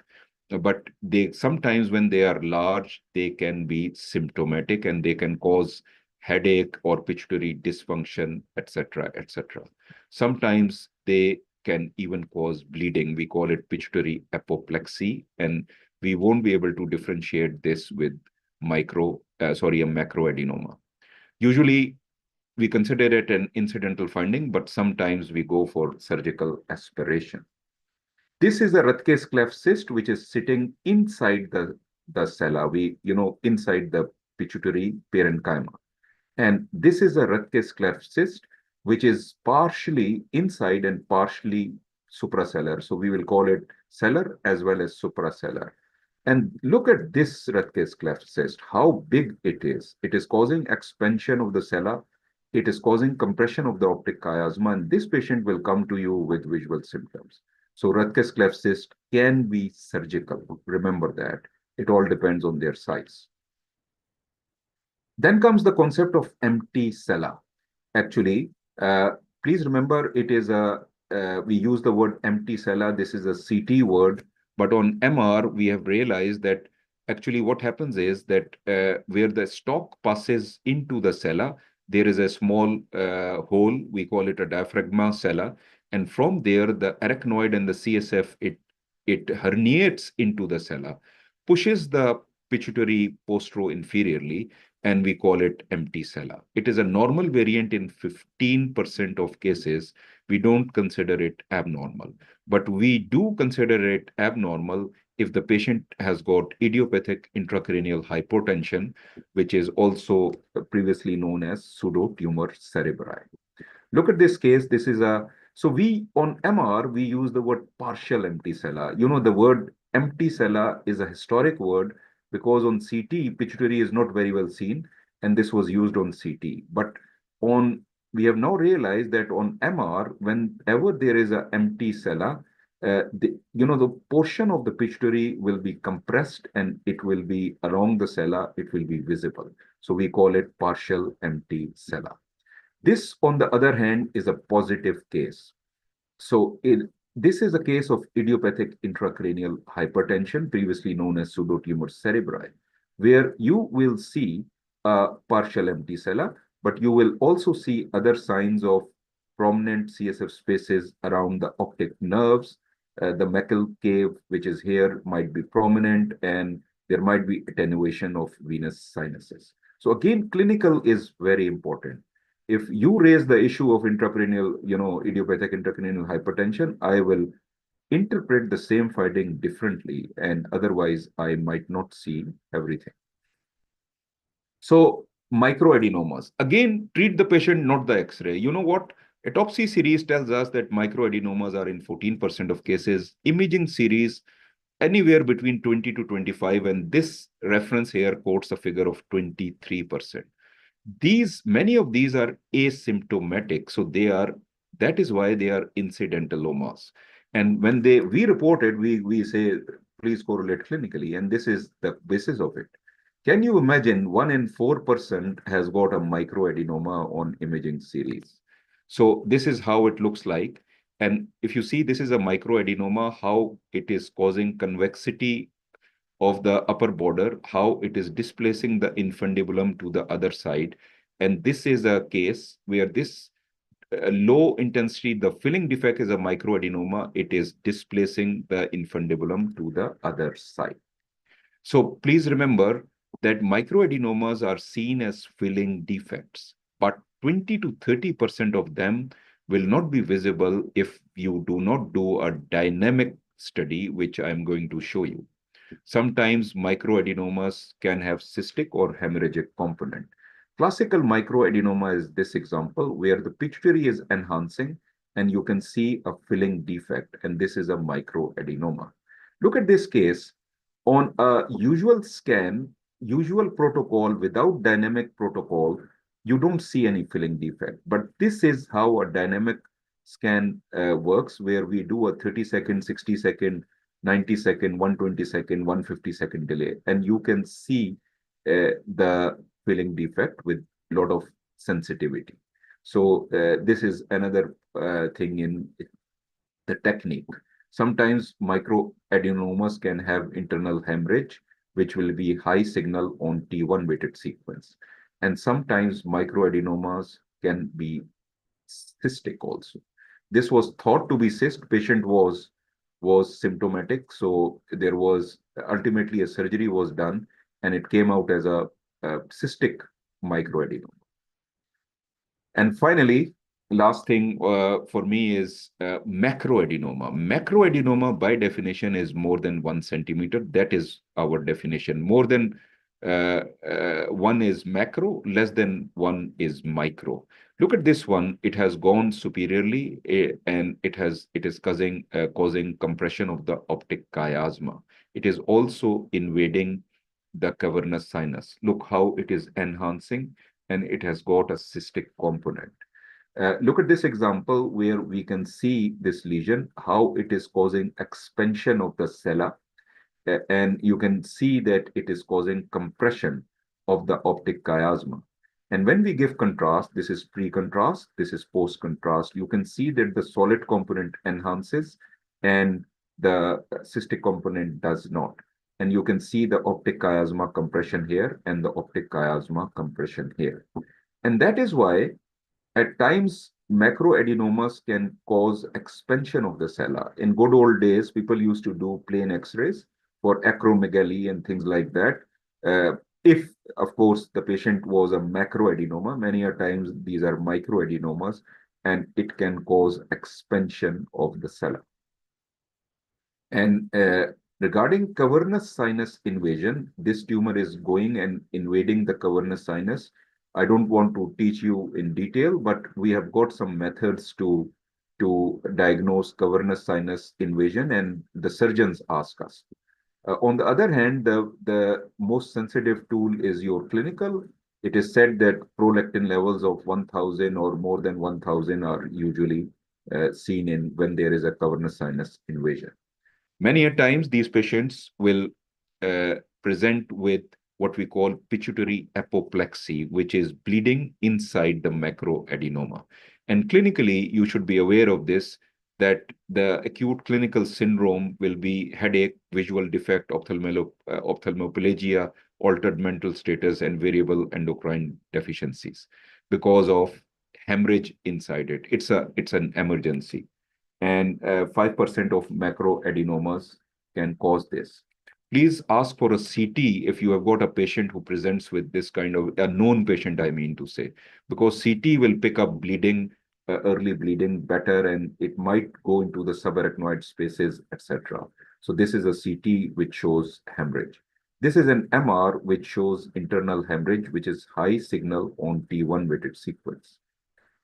but they sometimes when they are large, they can be symptomatic and they can cause headache or pituitary dysfunction, etc., etc. Sometimes they can even cause bleeding. We call it pituitary apoplexy, and we won't be able to differentiate this with a macroadenoma. Usually, we consider it an incidental finding, but sometimes we go for surgical aspiration. This is a Rutgers cleft cyst, which is sitting inside the sella, inside the pituitary parenchyma. And this is a Rutgers cleft cyst, which is partially inside and partially supracellar. So we will call it cellar as well as supracellar. And look at this Rutgers cleft cyst, how big it is. It is causing expansion of the sella. It is causing compression of the optic chiasma. And this patient will come to you with visual symptoms. So Rutgers cleft cyst can be surgical. Remember that. It all depends on their size. Then comes the concept of empty sella. Actually, please remember it is we use the word empty sella. This is a CT word, but on MR, we have realized that actually what happens is that where the stalk passes into the sella, there is a small hole, we call it a diaphragma sella. And from there, the arachnoid and the CSF, it herniates into the sella, pushes the pituitary postero-inferiorly, and we call it empty sella. It is a normal variant in 15% of cases. We don't consider it abnormal, but we do consider it abnormal if the patient has got idiopathic intracranial hypotension, which is also previously known as pseudotumor cerebri. Look at this case. This is so on MR, we use the word partial empty sella. The word empty sella is a historic word because on CT, pituitary is not very well seen, and this was used on CT. But we have now realized that on MR, whenever there is an empty sella, the portion of the pituitary will be compressed and it will be along the sella, it will be visible. So we call it partial empty sella. This, on the other hand, is a positive case. So this is a case of idiopathic intracranial hypertension, previously known as pseudotumor cerebri, where you will see a partial empty sella, but you will also see other signs of prominent CSF spaces around the optic nerves. The Meckel cave, which is here, might be prominent, and there might be attenuation of venous sinuses. So again, clinical is very important. If you raise the issue of intracranial, idiopathic intracranial hypertension, I will interpret the same finding differently, and otherwise I might not see everything. So microadenomas, again, treat the patient, not the X-ray. You know what? Autopsy series tells us that microadenomas are in 14% of cases. Imaging series, anywhere between 20 to 25, and this reference here quotes a figure of 23%. Many of these are asymptomatic, so that is why they are incidentalomas. And when we report it, we say, please correlate clinically, and this is the basis of it. Can you imagine 1 in 4% has got a microadenoma on imaging series? So this is how it looks like. And if you see, this is a microadenoma, how it is causing convexity of the upper border, how it is displacing the infundibulum to the other side. And this is a case where this low intensity, the filling defect is a microadenoma. It is displacing the infundibulum to the other side. So please remember that microadenomas are seen as filling defects, but 20 to 30% of them will not be visible if you do not do a dynamic study, which I'm going to show you. Sometimes microadenomas can have cystic or hemorrhagic component. Classical microadenoma is this example where the pituitary is enhancing and you can see a filling defect, and this is a microadenoma. Look at this case. On a usual scan, usual protocol without dynamic protocol, you don't see any filling defect. But this is how a dynamic scan works, where we do a 30-second, 60-second, 90-second, 120-second, 150-second delay, and you can see the filling defect with a lot of sensitivity. So this is another thing in the technique. Sometimes microadenomas can have internal hemorrhage, which will be high signal on T1 weighted sequence. And sometimes microadenomas can be cystic also. This was thought to be cyst. Patient was symptomatic, so there was ultimately a surgery was done, and it came out as a cystic microadenoma. And finally, last thing for me is macroadenoma. Macroadenoma, by definition, is more than 1 centimeter. That is our definition. More than 1 is macro, less than 1 is micro. Look at this one. It has gone superiorly, and it is causing compression of the optic chiasma. It is also invading the cavernous sinus. Look how it is enhancing, and it has got a cystic component. Look at this example where we can see this lesion, how it is causing expansion of the sella, and you can see that it is causing compression of the optic chiasma. And when we give contrast, this is pre-contrast, this is post-contrast, you can see that the solid component enhances and the cystic component does not. And you can see the optic chiasma compression here and the optic chiasma compression here. And that is why at times macroadenomas can cause expansion of the sella. In good old days, people used to do plain X-rays for acromegaly and things like that. If, of course, the patient was a macroadenoma, many a times these are microadenomas, and it can cause expansion of the sella. And regarding cavernous sinus invasion, this tumor is going and invading the cavernous sinus. I don't want to teach you in detail, but we have got some methods to diagnose cavernous sinus invasion, and the surgeons ask us. On the other hand, the most sensitive tool is your clinical. It is said that prolactin levels of 1,000 or more than 1,000 are usually seen in when there is a cavernous sinus invasion. Many a times, these patients will present with what we call pituitary apoplexy, which is bleeding inside the macroadenoma. And clinically, you should be aware of this, that the acute clinical syndrome will be headache, visual defect, ophthalmoplegia, altered mental status, and variable endocrine deficiencies because of hemorrhage inside it. It's an emergency. And 5% of macroadenomas can cause this. Please ask for a CT if you have got a patient who presents with this kind of, a known patient, I mean to say, because CT will pick up bleeding, early bleeding better, and it might go into the subarachnoid spaces, etc. So this is a CT which shows hemorrhage. This is an MR which shows internal hemorrhage, which is high signal on T1 weighted sequence.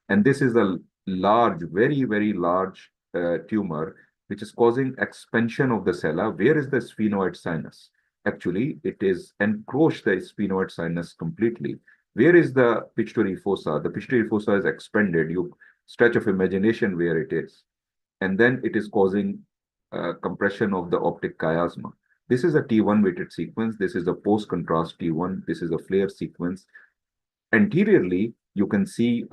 And this is a large, very, very large tumor, which is causing expansion of the sella. Where is the sphenoid sinus? Actually, it is encroached the sphenoid sinus completely. Where is the pituitary fossa? The pituitary fossa is expanded. You stretch of imagination where it is. And then it is causing compression of the optic chiasma. This is a T1 weighted sequence. This is a post-contrast T1. This is a flare sequence. Anteriorly, you can see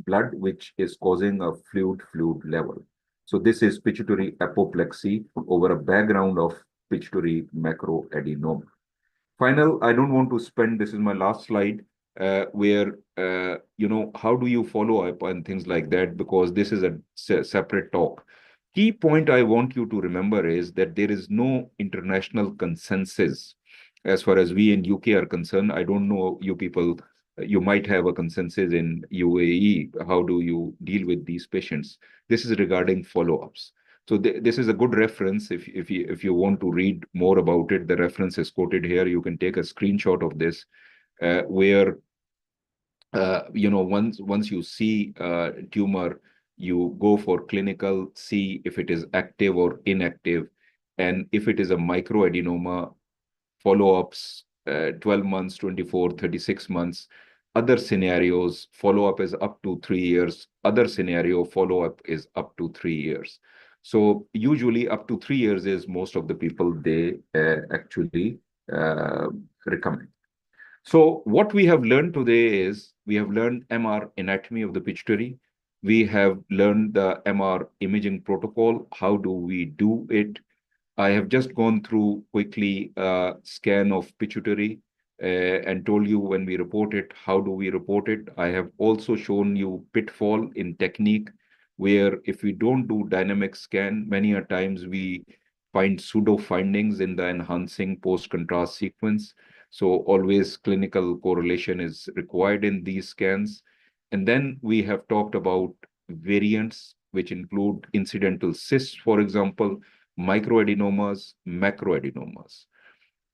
blood which is causing a fluid level. So this is pituitary apoplexy over a background of pituitary macroadenoma. Final, I don't want to spend, this is my last slide, where, how do you follow up and things like that, because this is a separate talk. Key point I want you to remember is that there is no international consensus as far as we in UK are concerned. I don't know you people, you might have a consensus in UAE. How do you deal with these patients? This is regarding follow-ups. So this is a good reference. If you want to read more about it, the reference is quoted here. You can take a screenshot of this, where once you see tumor, you go for clinical, see if it is active or inactive. And if it is a microadenoma, follow-ups, 12 months, 24, 36 months. Other scenarios, follow-up is up to 3 years. Other scenario, follow-up is up to 3 years. So usually up to 3 years is most of the people they actually uh, recommend. So what we have learned today is we have learned MR anatomy of the pituitary. We have learned the MR imaging protocol. How do we do it? I have just gone through quickly a scan of pituitary and told you when we report it, how do we report it. I have also shown you pitfall in technique, where if we don't do dynamic scan, many a times we find pseudo findings in the enhancing post-contrast sequence. So always clinical correlation is required in these scans. And then we have talked about variants, which include incidental cysts, for example, microadenomas, macroadenomas.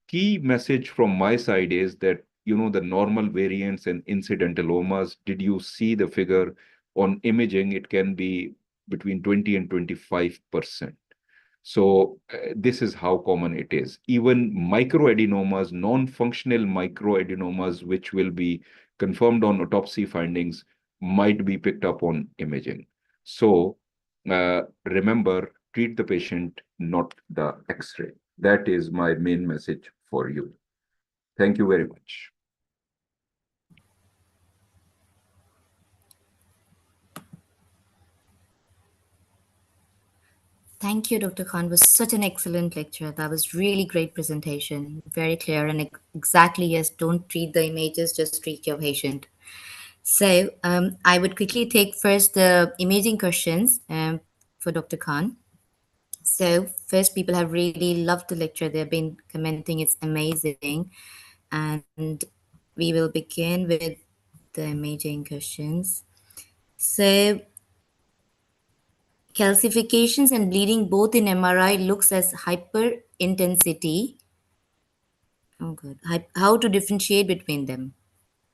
Key message from my side is that, the normal variants and incidentalomas, did you see the figure on imaging? It can be between 20 and 25%. So this is how common it is. Even microadenomas, non-functional microadenomas, which will be confirmed on autopsy findings, might be picked up on imaging. So remember, treat the patient, not the X-ray. That is my main message for you. Thank you very much. Thank you, Dr. Khan. It was such an excellent lecture. That was really great presentation. Very clear and exactly, yes, don't treat the images, just treat your patient. So I would quickly take first the imaging questions for Dr. Khan. So first, people have really loved the lecture. They've been commenting it's amazing. And we will begin with the imaging questions. So calcifications and bleeding both in MRI looks as hyperintensity. Oh, good. How to differentiate between them,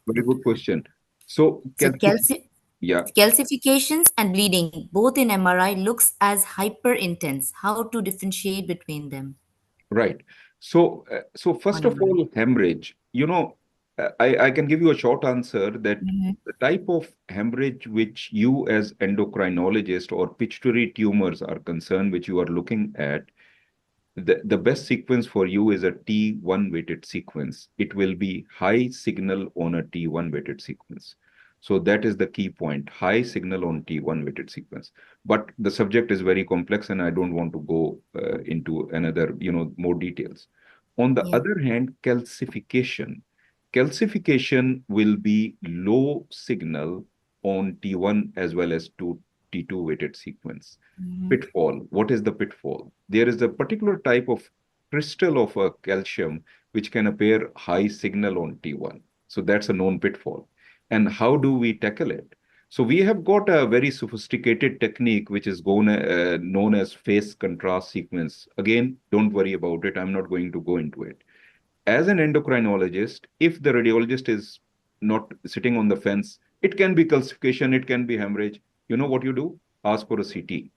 Very Dr. good Khan? question. So, So yeah, calcifications and bleeding both in MRI looks as hyperintense. How to differentiate between them right. So on first of MRI? all, hemorrhage. I can give you a short answer that Mm-hmm. the type of hemorrhage which you as endocrinologist or pituitary tumors are concerned, which you are looking at, the best sequence for you is a T1 weighted sequence. It will be high signal on a T1 weighted sequence. So that is the key point, high signal on T1 weighted sequence. But the subject is very complex and I don't want to go into another, more details. On the Yeah. other hand, calcification. Calcification will be low signal on T1 as well as T2 weighted sequence. Mm-hmm. Pitfall. What is the pitfall? There is a particular type of crystal of a calcium which can appear high signal on T1. So that's a known pitfall. And how do we tackle it? So we have got a very sophisticated technique which is known as phase contrast sequence. Again, don't worry about it. I'm not going to go into it. As an endocrinologist, if the radiologist is not sitting on the fence, it can be calcification, it can be hemorrhage. You know what you do? Ask for a CT.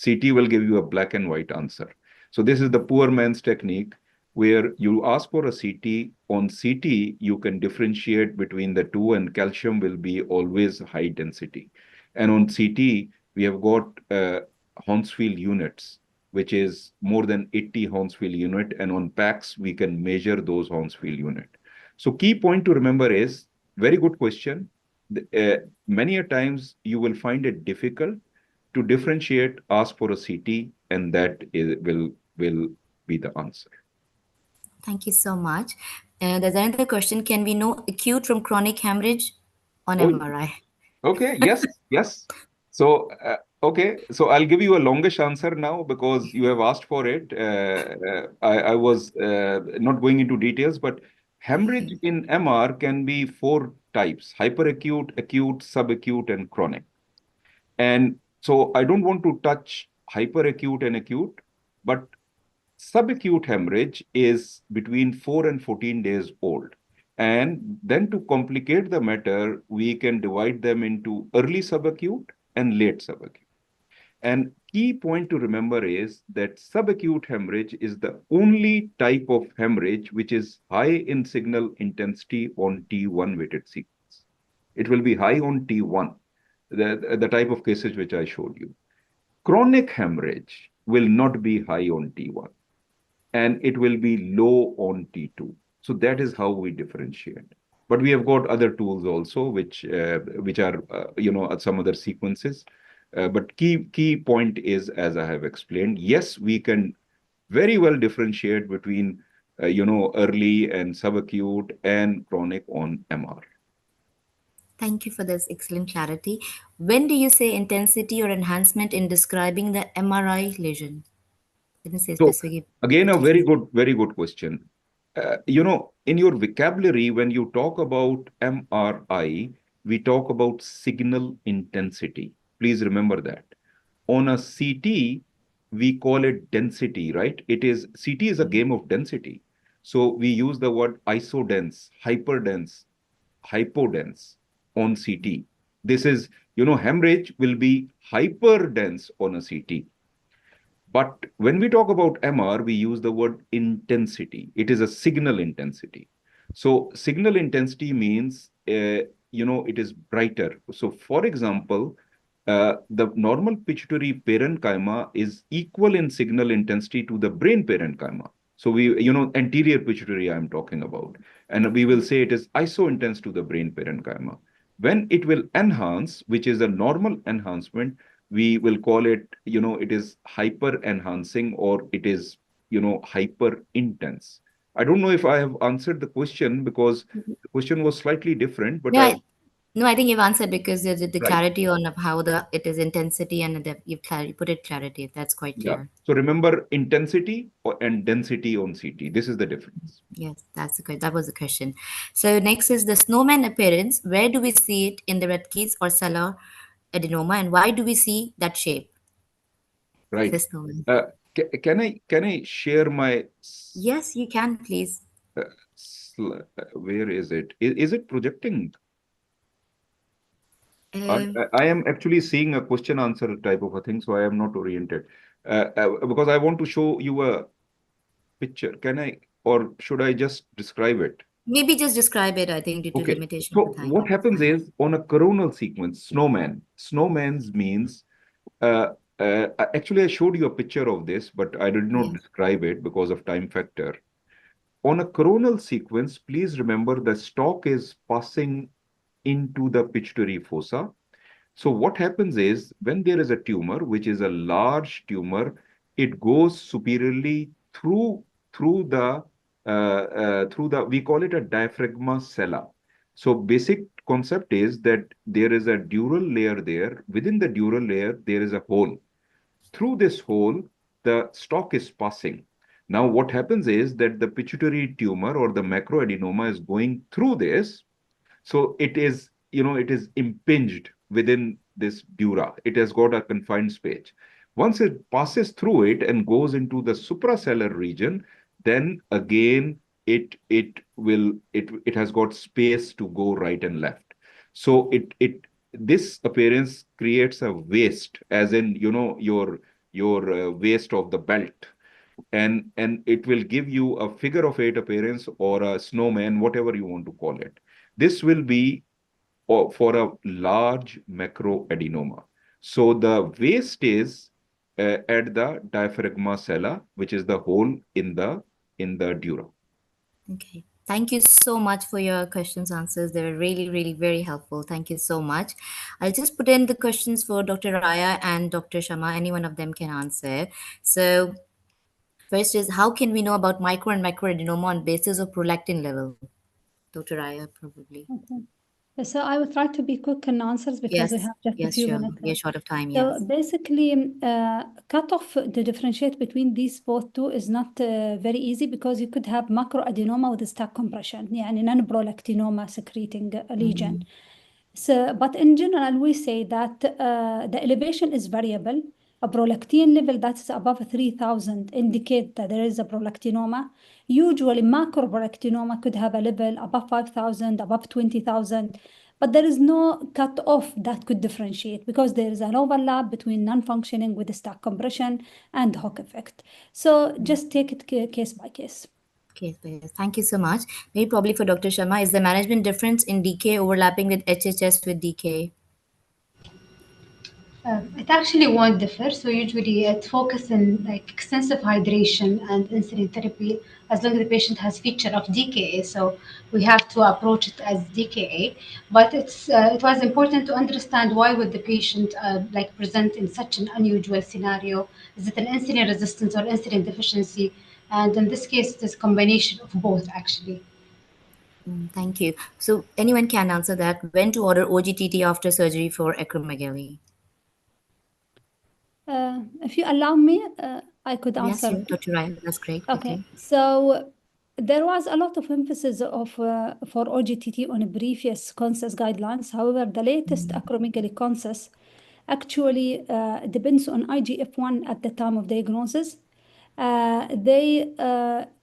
CT will give you a black and white answer. So this is the poor man's technique where you ask for a CT. On CT, you can differentiate between the two, and calcium will be always high density. And on CT, we have got Hounsfield units, which is more than 80 Hounsfield unit. And on PACS, we can measure those Hounsfield unit. So key point to remember is, very good question. Many a times you will find it difficult to differentiate, ask for a CT, and will be the answer. Thank you so much. There's another question. Can we know acute from chronic hemorrhage on Oh, MRI? okay. Yes, yes. So, okay. So I'll give you a longish answer now because you have asked for it. I was not going into details, but hemorrhage in MR can be four types: hyperacute, acute, subacute, and chronic. And so I don't want to touch hyperacute and acute, but subacute hemorrhage is between 4 and 14 days old. And then to complicate the matter, we can divide them into early subacute and late subacute. And key point to remember is that subacute hemorrhage is the only type of hemorrhage which is high in signal intensity on T1 weighted sequence. It will be high on T1, the type of cases which I showed you. Chronic hemorrhage will not be high on T1 and it will be low on T2. So that is how we differentiate. But we have got other tools also, which are some other sequences. But key point is, as I have explained, yes, we can very well differentiate between early and subacute and chronic on MR. Thank you for this excellent clarity. When do you say intensity or enhancement in describing the MRI lesion? Didn't say So specific. again, a very good question. In your vocabulary, when you talk about MRI, we talk about signal intensity. Please remember that. On a CT, we call it density, right? CT is a game of density. So we use the word isodense, hyperdense, hypodense on CT. This is, hemorrhage will be hyperdense on a CT. But when we talk about MR, we use the word intensity. It is a signal intensity. So signal intensity means, it is brighter. So for example, the normal pituitary parenchyma is equal in signal intensity to the brain parenchyma. So anterior pituitary I'm talking about. And we will say it is iso-intense to the brain parenchyma. When it will enhance, which is a normal enhancement, we will call it, it is hyper enhancing or it is, hyper intense. I don't know if I have answered the question because the question was slightly different, but No, I think you've answered because the right. clarity on of how it is intensity and you've put it clarity. That's quite Yeah. clear. So remember intensity and density on CT. This is the difference. Yes, that was the question. So next is the snowman appearance. Where do we see it in the Redke's or cellar adenoma, and why do we see that shape? Right. The snowman. Can I share my Yes, you can, please. where is it? Is it projecting? Um, I am actually seeing a question answer type of a thing, so I am not oriented. Because I want to show you a picture. Can I, or should I just describe it? Maybe just describe it, I think, due to Okay. limitation So of time. what happens is on a coronal sequence, snowman's means, actually I showed you a picture of this, but I did not Yes. describe it because of time factor. On a coronal sequence, please remember the stalk is passing into the pituitary fossa. So what happens is when there is a tumor, which is a large tumor, it goes superiorly through the we call it a diaphragma sella. So basic concept is that there is a dural layer there. Within the dural layer, there is a hole. Through this hole, the stalk is passing. Now, what happens is that the pituitary tumor or the macroadenoma is going through this. So it is, it is impinged within this dura. It has got a confined space. Once it passes through it and goes into the suprasellar region, then again it has got space to go right and left. So this appearance creates a waist, as in your waist of the belt, and it will give you a figure of eight appearance or a snowman, whatever you want to call it. This will be for a large macroadenoma. So the waist is at the diaphragma sella, which is the hole in the dura. Okay. Thank you so much for your questions, answers. They were really, really very helpful. Thank you so much. I'll just put in the questions for Dr. Raya and Dr. Shamma. Any one of them can answer. So first is, how can we know about micro and macroadenoma on basis of prolactin level? Dr. Raya, probably. Okay. So I will try to be quick in answers because we Yes, have just a yes, few sure. minutes We are left. short of time, So yes. basically, cut off to differentiate between these both two is not very easy because you could have macroadenoma with stack compression, يعني non-prolactinoma secreting lesion. So, but in general, we say that the elevation is variable. a prolactin level that is above 3,000 indicate that there is a prolactinoma. Usually macroprolactinoma could have a level above 5,000, above 20,000, but there is no cut-off that could differentiate because there is an overlap between non-functioning with stack compression and hook effect. So just take it case by case. Okay, thank you so much. Maybe probably for Dr. Sharma, is the management difference in DK overlapping with HHS with DK? It actually won't differ. So usually it focuses on like extensive hydration and insulin therapy as long as the patient has feature of DKA. So we have to approach it as DKA. But it was important to understand why would the patient like present in such an unusual scenario. Is it an insulin resistance or insulin deficiency? And in this case, it is combination of both actually. Thank you. So anyone can answer that. When to order OGTT after surgery for acromegaly? If you allow me, I could Yes, answer. sure, Dr. Ryan, that's great. Okay, so there was a lot of emphasis for OGTT on previous consensus guidelines. However, the latest acromegaly consensus actually depends on IGF-1 at the time of diagnosis. They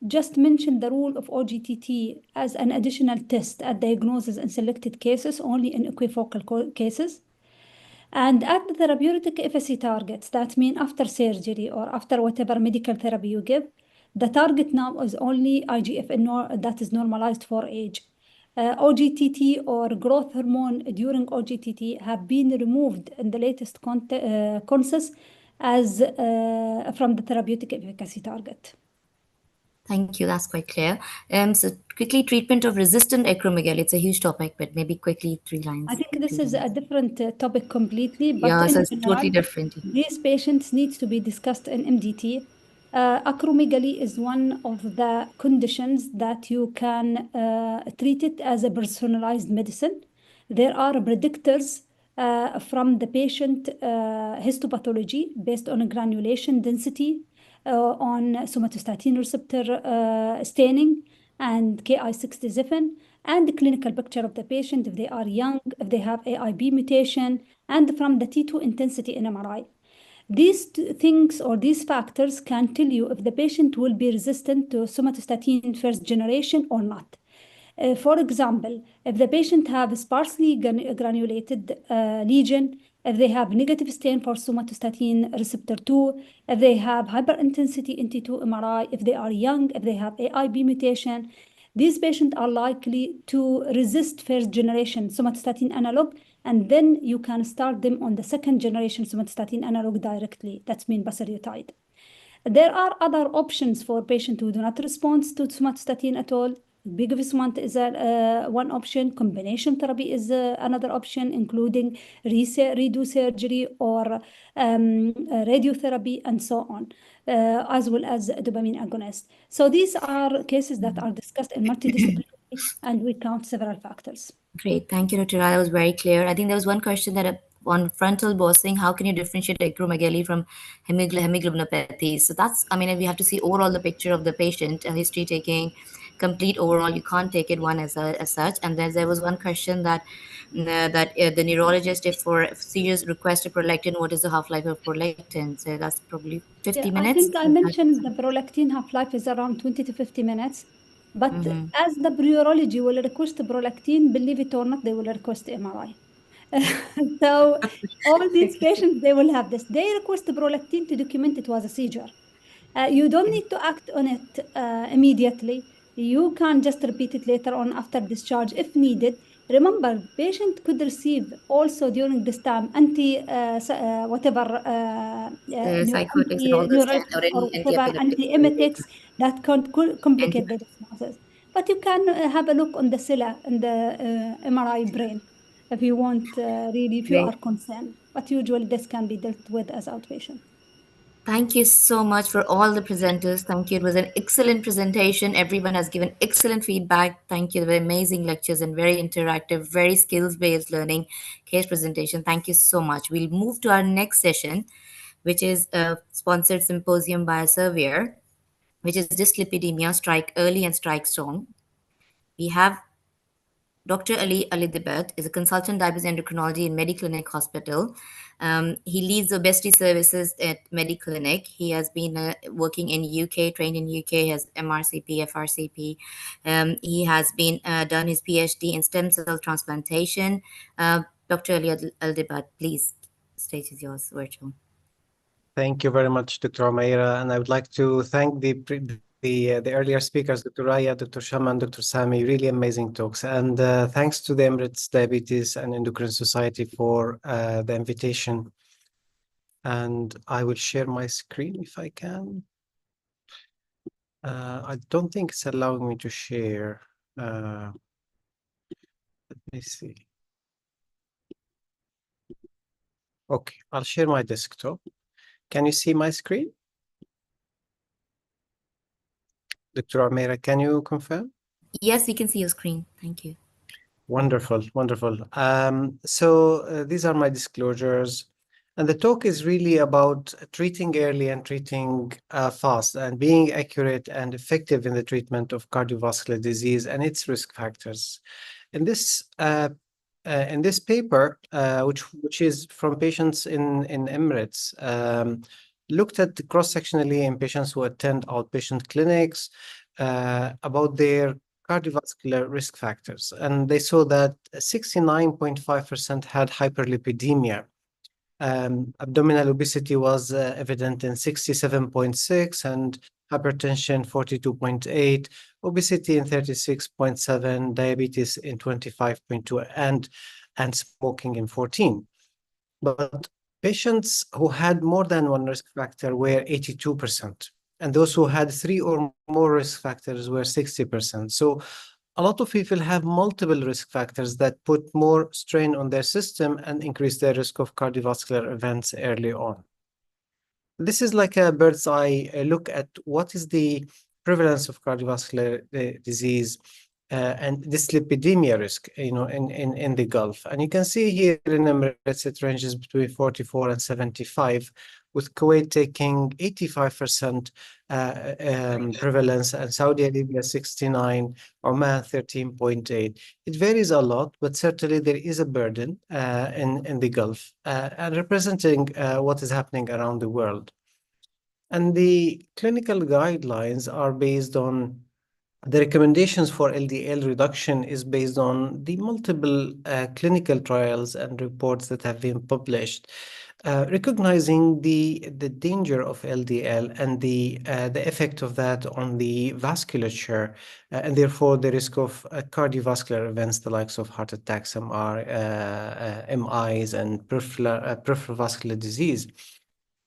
just mentioned the role of OGTT as an additional test at diagnosis in selected cases, only in equifocal cases. And at the therapeutic efficacy targets, that mean after surgery or after whatever medical therapy you give, the target now is only IGF that is normalized for age. OGTT or growth hormone during OGTT have been removed in the latest consensus as from the therapeutic efficacy target. Thank you. That's quite clear. So quickly, treatment of resistant acromegaly. It's a huge topic, but maybe quickly 3 lines. I think this is a different topic completely, but Yeah, in so it's general, totally different. these patients need to be discussed in MDT. Acromegaly is one of the conditions that you can treat it as a personalized medicine. There are predictors from the patient histopathology based on granulation density, on somatostatin receptor staining, and Ki67, and the clinical picture of the patient if they are young, if they have AIB mutation, and from the T2 intensity in MRI. These things or these factors can tell you if the patient will be resistant to somatostatin first generation or not. For example, if the patient have sparsely granulated lesion, if they have negative stain for somatostatin receptor 2, if they have hyperintensity in T2 MRI, if they are young, if they have AIB mutation, these patients are likely to resist first generation somatostatin analog, and then you can start them on the second generation somatostatin analog directly. That's mean pasireotide. There are other options for patients who do not respond to somatostatin at all. Bigovimab is one option. Combination therapy is another option, including redo surgery or radiotherapy and so on, as well as dopamine agonist. So these are cases that are discussed in multidisciplinary, and we count several factors. Great. Thank you, Dr. Rai. That was very clear. I think there was one question that on frontal was saying, how can you differentiate acromegaly from hemoglobinuropathy? So that's, I mean, we have to see overall the picture of the patient, a history taking, complete overall. You can't take it one as such. And then there was one question that the neurologist, if seizures requested prolactin, what is the half-life of prolactin? So that's probably 50 I minutes. think I mentioned the prolactin half-life is around 20 to 50 minutes. But as the neurology will request prolactin, believe it or not, they will request MRI. So all these patients, they will have this. They request prolactin to document it was a seizure. You don't need to act on it immediately. You can just repeat it later on after discharge if needed. Remember, patient could receive also during this time whatever Psychotics and all those kind, or neuroleptics or any whatever anti-epileptic antiemetics that can complicate the antibiotics. diagnosis. But you can have a look on the SILA and the MRI brain if you want really, if you Great. are concerned. But usually this can be dealt with as outpatient. Thank you so much for all the presenters. Thank you. It was an excellent presentation. Everyone has given excellent feedback. Thank you. They were amazing lectures and very interactive, very skills-based learning case presentation. Thank you so much. We'll move to our next session, which is a sponsored symposium by a surveyor, which is dyslipidemia, strike early and strike strong. We have Dr. Ali Alidibat is a consultant diabetes endocrinology in Mediclinic Hospital. He leads obesity services at Mediclinic. He has been working in UK, trained in UK, has MRCP, FRCP. He has been done his PhD in stem cell transplantation. Dr. Ali Alidibat, please, stage is yours, virtual. Thank you very much, Dr. Omeira, and I would like to thank the earlier speakers, Dr. Raya, Dr. Shamma, and Dr. Sami. Really amazing talks, and thanks to the Emirates Diabetes and Endocrine Society for the invitation. And I will share my screen if I can. I don't think it's allowing me to share. Let me see. Okay, I'll share my desktop. Can you see my screen? Dr. Omeira, can you confirm? Yes, we can see your screen. Thank you. Wonderful, wonderful. These are my disclosures. And the talk is really about treating early and treating fast and being accurate and effective in the treatment of cardiovascular disease and its risk factors. In this paper, which is from patients in Emirates, looked at cross-sectionally in patients who attend outpatient clinics about their cardiovascular risk factors. And they saw that 69.5% had hyperlipidemia. Abdominal obesity was evident in 67.6 and hypertension 42.8, obesity in 36.7, diabetes in 25.2, and smoking in 14. But patients who had more than one risk factor were 82%. And those who had 3 or more risk factors were 60%. So a lot of people have multiple risk factors that put more strain on their system and increase their risk of cardiovascular events early on. This is like a bird's eye look at what is the prevalence of cardiovascular disease and dyslipidemia risk, in the Gulf. And you can see here in Emirates, it ranges between 44 and 75, with Kuwait taking 85% prevalence, and Saudi Arabia 69, Oman 13.8. It varies a lot, but certainly there is a burden in the Gulf and representing what is happening around the world. And the clinical guidelines are based on the recommendations for LDL reduction is based on the multiple clinical trials and reports that have been published, recognizing the danger of LDL and the effect of that on the vasculature, and therefore the risk of cardiovascular events, the likes of heart attacks, MIs, and peripheral vascular disease.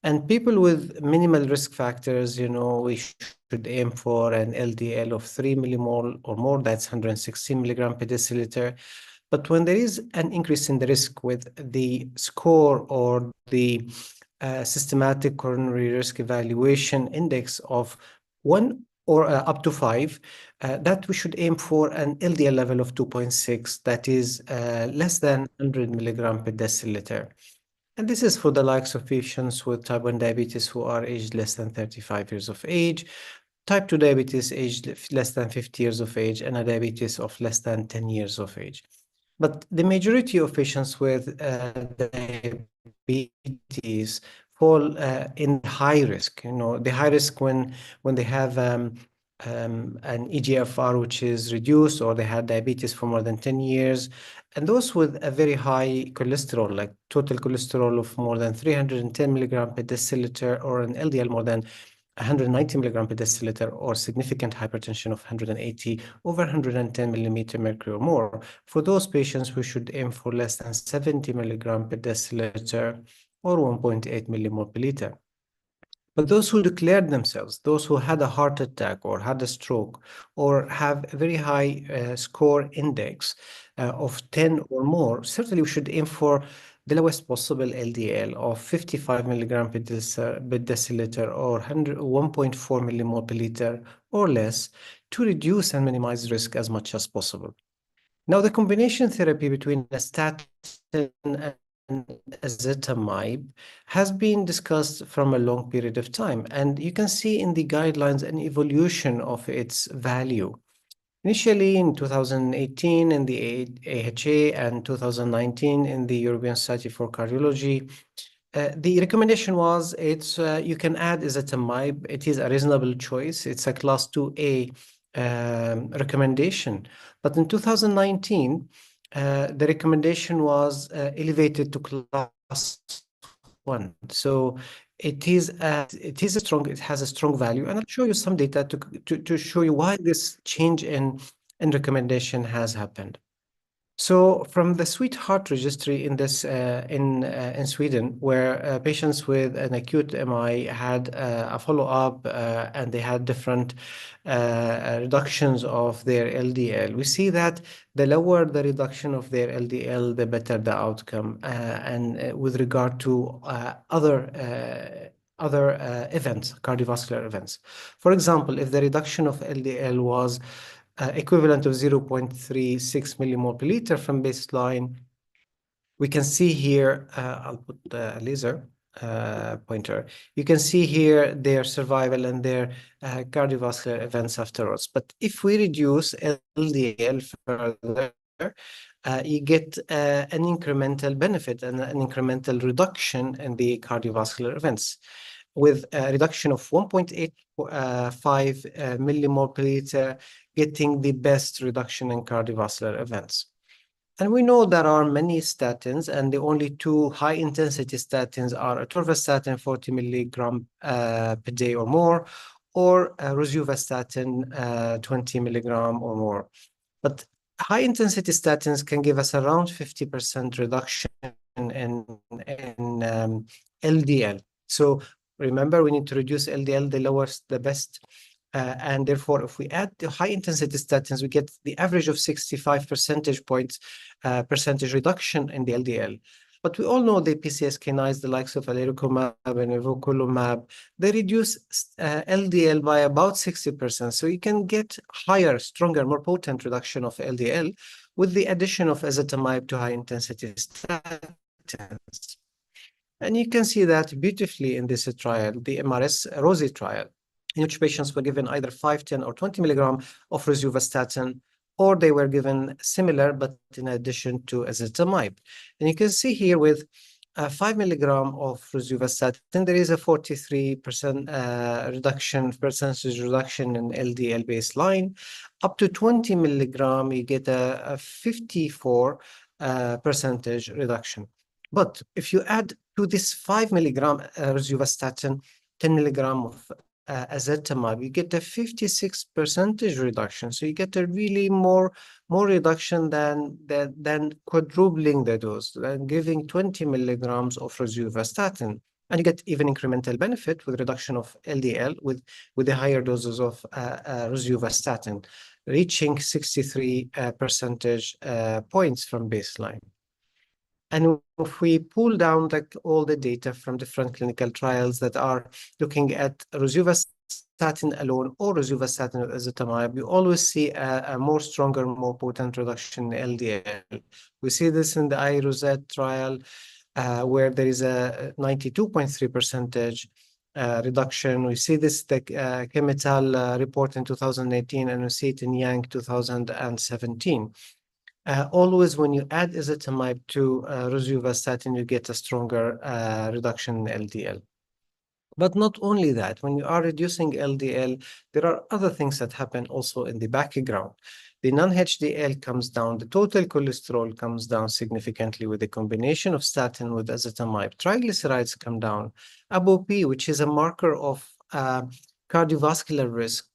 And people with minimal risk factors, we should aim for an LDL of 3 millimole or more, that's 160 milligram per deciliter. But when there is an increase in the risk with the score or the systematic coronary risk evaluation index of 1 or up to 5, that we should aim for an LDL level of 2.6, that is less than 100 milligram per deciliter. And this is for the likes of patients with type 1 diabetes who are aged less than 35 years of age, type 2 diabetes aged less than 50 years of age, and a diabetes of less than 10 years of age. But the majority of patients with diabetes fall in high risk. The high risk when they have an EGFR which is reduced, or they had diabetes for more than 10 years. And those with a very high cholesterol, like total cholesterol of more than 310 milligram per deciliter, or an LDL more than 190 milligram per deciliter, or significant hypertension of 180 over 110 millimeter mercury or more. For those patients, we should aim for less than 70 milligram per deciliter, or 1.8 millimole per liter. But those who declared themselves, those who had a heart attack or had a stroke, or have a very high score index of 10 or more, certainly we should aim for the lowest possible LDL of 55 milligram per deciliter, or 1.4 millimole per liter or less, to reduce and minimize risk as much as possible. Now, the combination therapy between a statin and ezetimibe has been discussed from a long period of time, and you can see in the guidelines an evolution of its value. Initially in 2018 in the AHA and 2019 in the European Society for Cardiology, the recommendation was you can add ezetimibe. It is a reasonable choice. It's a class 2A recommendation. But in 2019, the recommendation was elevated to class 1. So it has a strong value, and I'll show you some data to show you why this change in recommendation has happened. So from the Sweetheart registry in Sweden, where patients with an acute MI had a follow-up and they had different reductions of their LDL, we see that the lower the reduction of their LDL, the better the outcome. And with regard to other events, cardiovascular events. For example, if the reduction of LDL was equivalent of 0.36 millimole per liter from baseline, we can see here, I'll put the laser pointer. You can see here their survival and their cardiovascular events afterwards. But if we reduce LDL further, you get an incremental benefit and an incremental reduction in the cardiovascular events, with a reduction of 1.85 millimole per liter, getting the best reduction in cardiovascular events. And we know there are many statins, and the only two high-intensity statins are atorvastatin 40 milligram per day or more, or rosuvastatin 20 milligram or more. But high-intensity statins can give us around 50% reduction in LDL. So remember, we need to reduce LDL, the lowest, the best. And therefore, if we add the high-intensity statins, we get the average of 65 percentage points percentage reduction in the LDL. But we all know the PCSK9s, the likes of alirocumab and evocolumab, they reduce LDL by about 60%. So you can get higher, stronger, more potent reduction of LDL with the addition of ezetimibe to high-intensity statins. And you can see that beautifully in this trial, the MRS ROSI trial, in which patients were given either 5, 10, or 20 milligram of rosuvastatin, or they were given similar, but in addition to ezetimibe. And you can see here with 5 milligram of rosuvastatin, there is a 43% percentage reduction in LDL baseline. Up to 20 milligram, you get a 54 percentage reduction. But if you add to this 5 milligram rosuvastatin, 10 milligram of ezetimibe, you get a 56 percentage reduction. So you get a really more reduction than quadrupling the dose, than giving 20 milligrams of rosuvastatin. And you get even incremental benefit with reduction of LDL with the higher doses of rosuvastatin, reaching 63 percentage points from baseline. And if we pull down all the data from different clinical trials that are looking at rosuvastatin alone or rosuvastatin with ezetimibe, we always see a more stronger, more potent reduction in LDL. We see this in the iRosette trial, where there is a 92.3% reduction. We see this the Chemital report in 2018, and we see it in Yang 2017. Always when you add ezetimibe to rosuvastatin, you get a stronger reduction in LDL. But not only that, when you are reducing LDL, there are other things that happen also in the background. The non-HDL comes down, the total cholesterol comes down significantly with the combination of statin with ezetimibe. Triglycerides come down. ApoB, which is a marker of cardiovascular risk,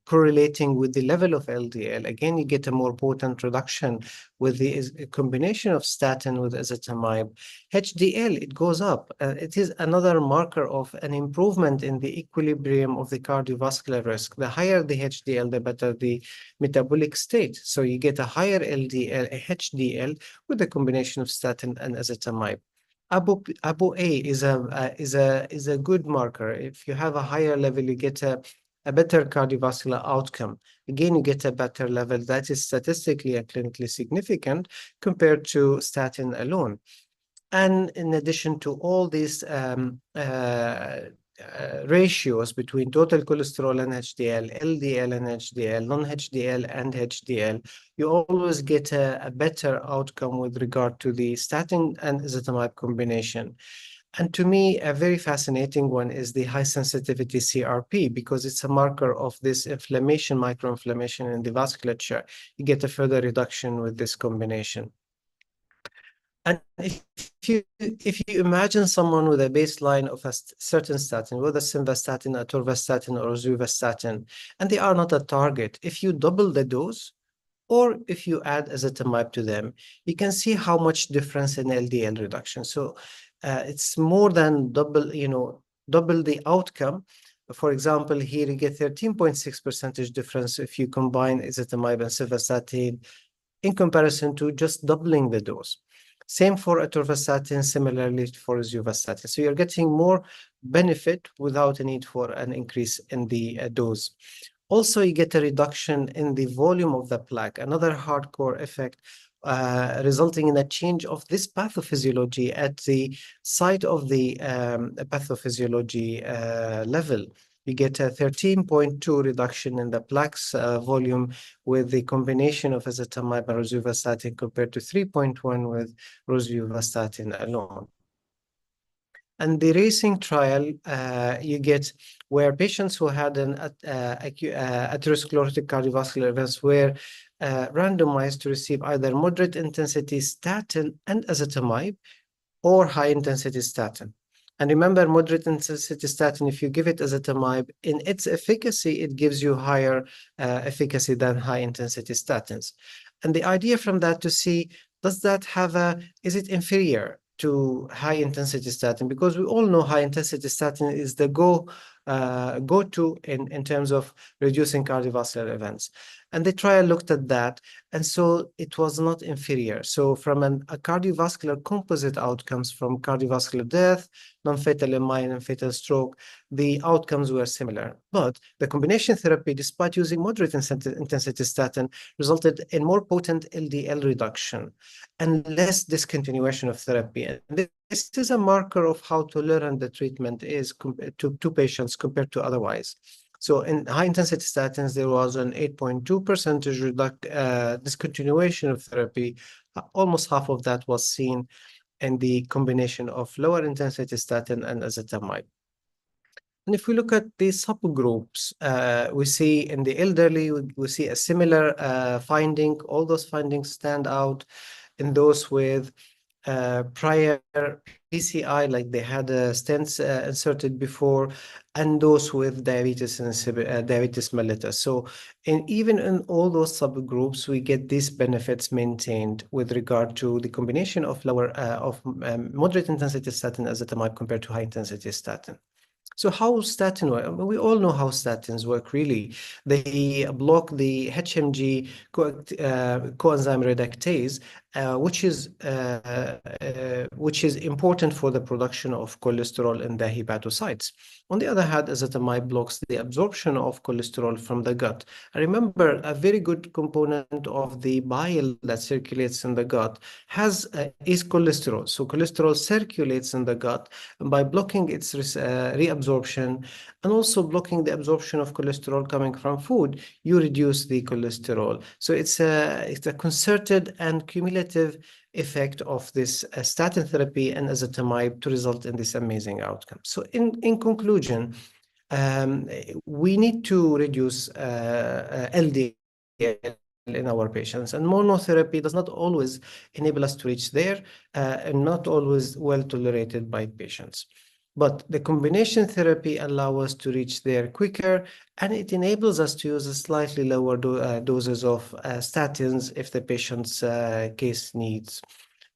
correlating with the level of LDL. Again, you get a more potent reduction with the combination of statin with ezetimibe. HDL, it goes up. It is another marker of an improvement in the equilibrium of the cardiovascular risk. The higher the HDL, the better the metabolic state. So you get a higher LDL, a HDL, with the combination of statin and ezetimibe. ApoA is a good marker. If you have a higher level, you get a better cardiovascular outcome. Again, you get a better level that is statistically and clinically significant compared to statin alone. And in addition to all these ratios between total cholesterol and HDL, LDL and HDL, non-HDL and HDL, you always get a better outcome with regard to the statin and ezetimibe combination. And to me, a very fascinating one is the high sensitivity CRP, because it's a marker of this inflammation, microinflammation in the vasculature. You get a further reduction with this combination. And if you imagine someone with a baseline of a certain statin, whether simvastatin, atorvastatin, or rosuvastatin, and they are not a target, if you double the dose, or if you add ezetimibe to them, you can see how much difference in LDL reduction. So it's more than double, double the outcome. For example, here you get 13.6% difference if you combine ezetimibe and simvastatin in comparison to just doubling the dose. Same for atorvastatin, similarly for rosuvastatin. So you're getting more benefit without a need for an increase in the dose. Also, you get a reduction in the volume of the plaque, another hardcore effect, resulting in a change of this pathophysiology at the site of the pathophysiology level. You get a 13.2 reduction in the plaques volume with the combination of ezetimibe and rosuvastatin compared to 3.1 with rosuvastatin alone. And the racing trial, you get where patients who had an atherosclerotic cardiovascular events were randomized to receive either moderate intensity statin and ezetimibe or high intensity statin. And remember, moderate intensity statin, if you give it ezetimibe, in its efficacy, it gives you higher efficacy than high intensity statins. And the idea from that to see, does that have is it inferior to high intensity statin? Because we all know high intensity statin is the go-to in terms of reducing cardiovascular events. And the trial looked at that, and so it was not inferior. So from a cardiovascular composite outcomes from cardiovascular death, non-fatal MI, and fatal stroke, the outcomes were similar. But the combination therapy, despite using moderate intensity statin, resulted in more potent LDL reduction and less discontinuation of therapy. And this is a marker of how tolerant the treatment is to patients compared to otherwise. So in high-intensity statins, there was an 8.2% discontinuation of therapy. Almost half of that was seen in the combination of lower-intensity statin and ezetimibe. And if we look at the subgroups, we see in the elderly, we see a similar finding. All those findings stand out in those with prior PCI, like they had stents inserted before, and those with diabetes and diabetes mellitus. So even in all those subgroups, we get these benefits maintained with regard to the combination of moderate intensity statin ezetimibe compared to high intensity statin. So how statin work? We all know how statins work, really. They block the HMG coenzyme reductase, which is important for the production of cholesterol in the hepatocytes. On the other hand, ezetimibe blocks the absorption of cholesterol from the gut. And remember, a very good component of the bile that circulates in the gut is cholesterol. So cholesterol circulates in the gut, and by blocking its reabsorption and also blocking the absorption of cholesterol coming from food, you reduce the cholesterol. So it's a concerted and cumulative effect of this statin therapy and ezetimibe to result in this amazing outcome. So in conclusion, we need to reduce LDL in our patients, and monotherapy does not always enable us to reach there, and not always well tolerated by patients. But the combination therapy allows us to reach there quicker, and it enables us to use a slightly lower doses of statins if the patient's case needs.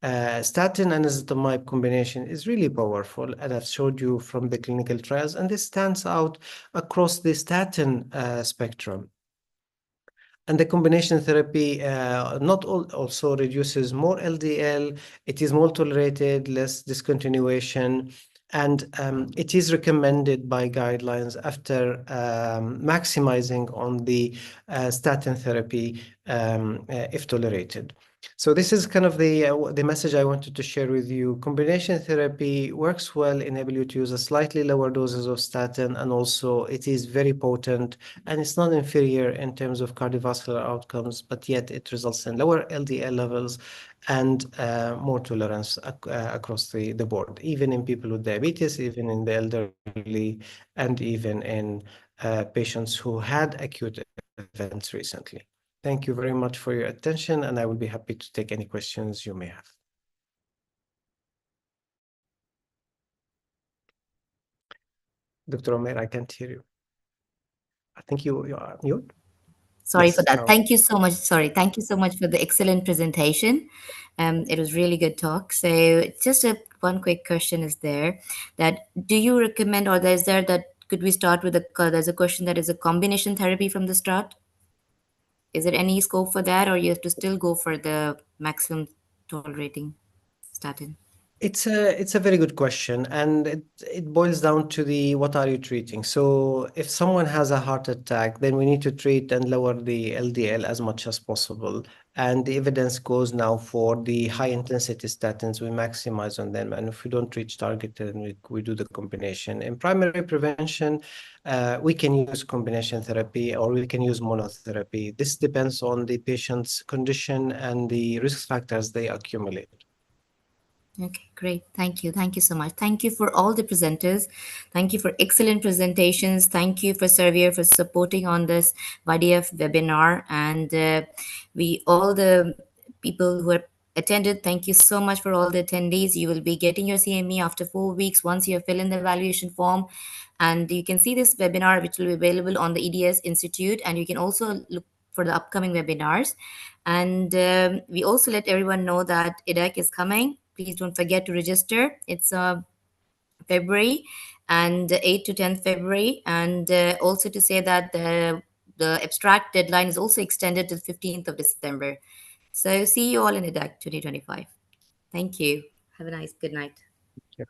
Statin and ezetimibe combination is really powerful, and I've showed you from the clinical trials, and this stands out across the statin spectrum. And the combination therapy also reduces more LDL, it is more tolerated, less discontinuation, and it is recommended by guidelines after maximizing on the statin therapy if tolerated. So this is kind of the message I wanted to share with you. Combination therapy works well, enable you to use a slightly lower doses of statin, and also it is very potent, and it's not inferior in terms of cardiovascular outcomes, but yet it results in lower LDL levels and more tolerance across the board, even in people with diabetes, even in the elderly, and even in patients who had acute events recently. Thank you very much for your attention, and I will be happy to take any questions you may have. Dr. Omer, I can't hear you. I think you are mute. Sorry for Yes, that. now. Thank you so much. Sorry. Thank you so much for the excellent presentation. It was really good talk. So just one quick question is there that do you recommend, or is there that could we start with there's a question that is a combination therapy from the start? Is there any scope for that, or you have to still go for the maximum tolerating statin? It's a very good question, and it boils down to the what are you treating? So if someone has a heart attack, then we need to treat and lower the LDL as much as possible. And the evidence goes now for the high intensity statins, we maximize on them. And if we don't reach target, then we do the combination. In primary prevention, we can use combination therapy or we can use monotherapy. This depends on the patient's condition and the risk factors they accumulate. Okay, great. Thank you. Thank you so much. Thank you for all the presenters. Thank you for excellent presentations. Thank you for Servier for supporting on this YDF webinar. And we all the people who are attended, thank you so much for all the attendees. You will be getting your CME after 4 weeks once you have filled in the evaluation form. And you can see this webinar, which will be available on the EDS Institute. And you can also look for the upcoming webinars. And we also let everyone know that IDEC is coming. Please don't forget to register. It's February and 8th to 10th February. And also to say that the abstract deadline is also extended till 15th of December. So see you all in IDEC 2025. Thank you. Have a nice good night. Yeah.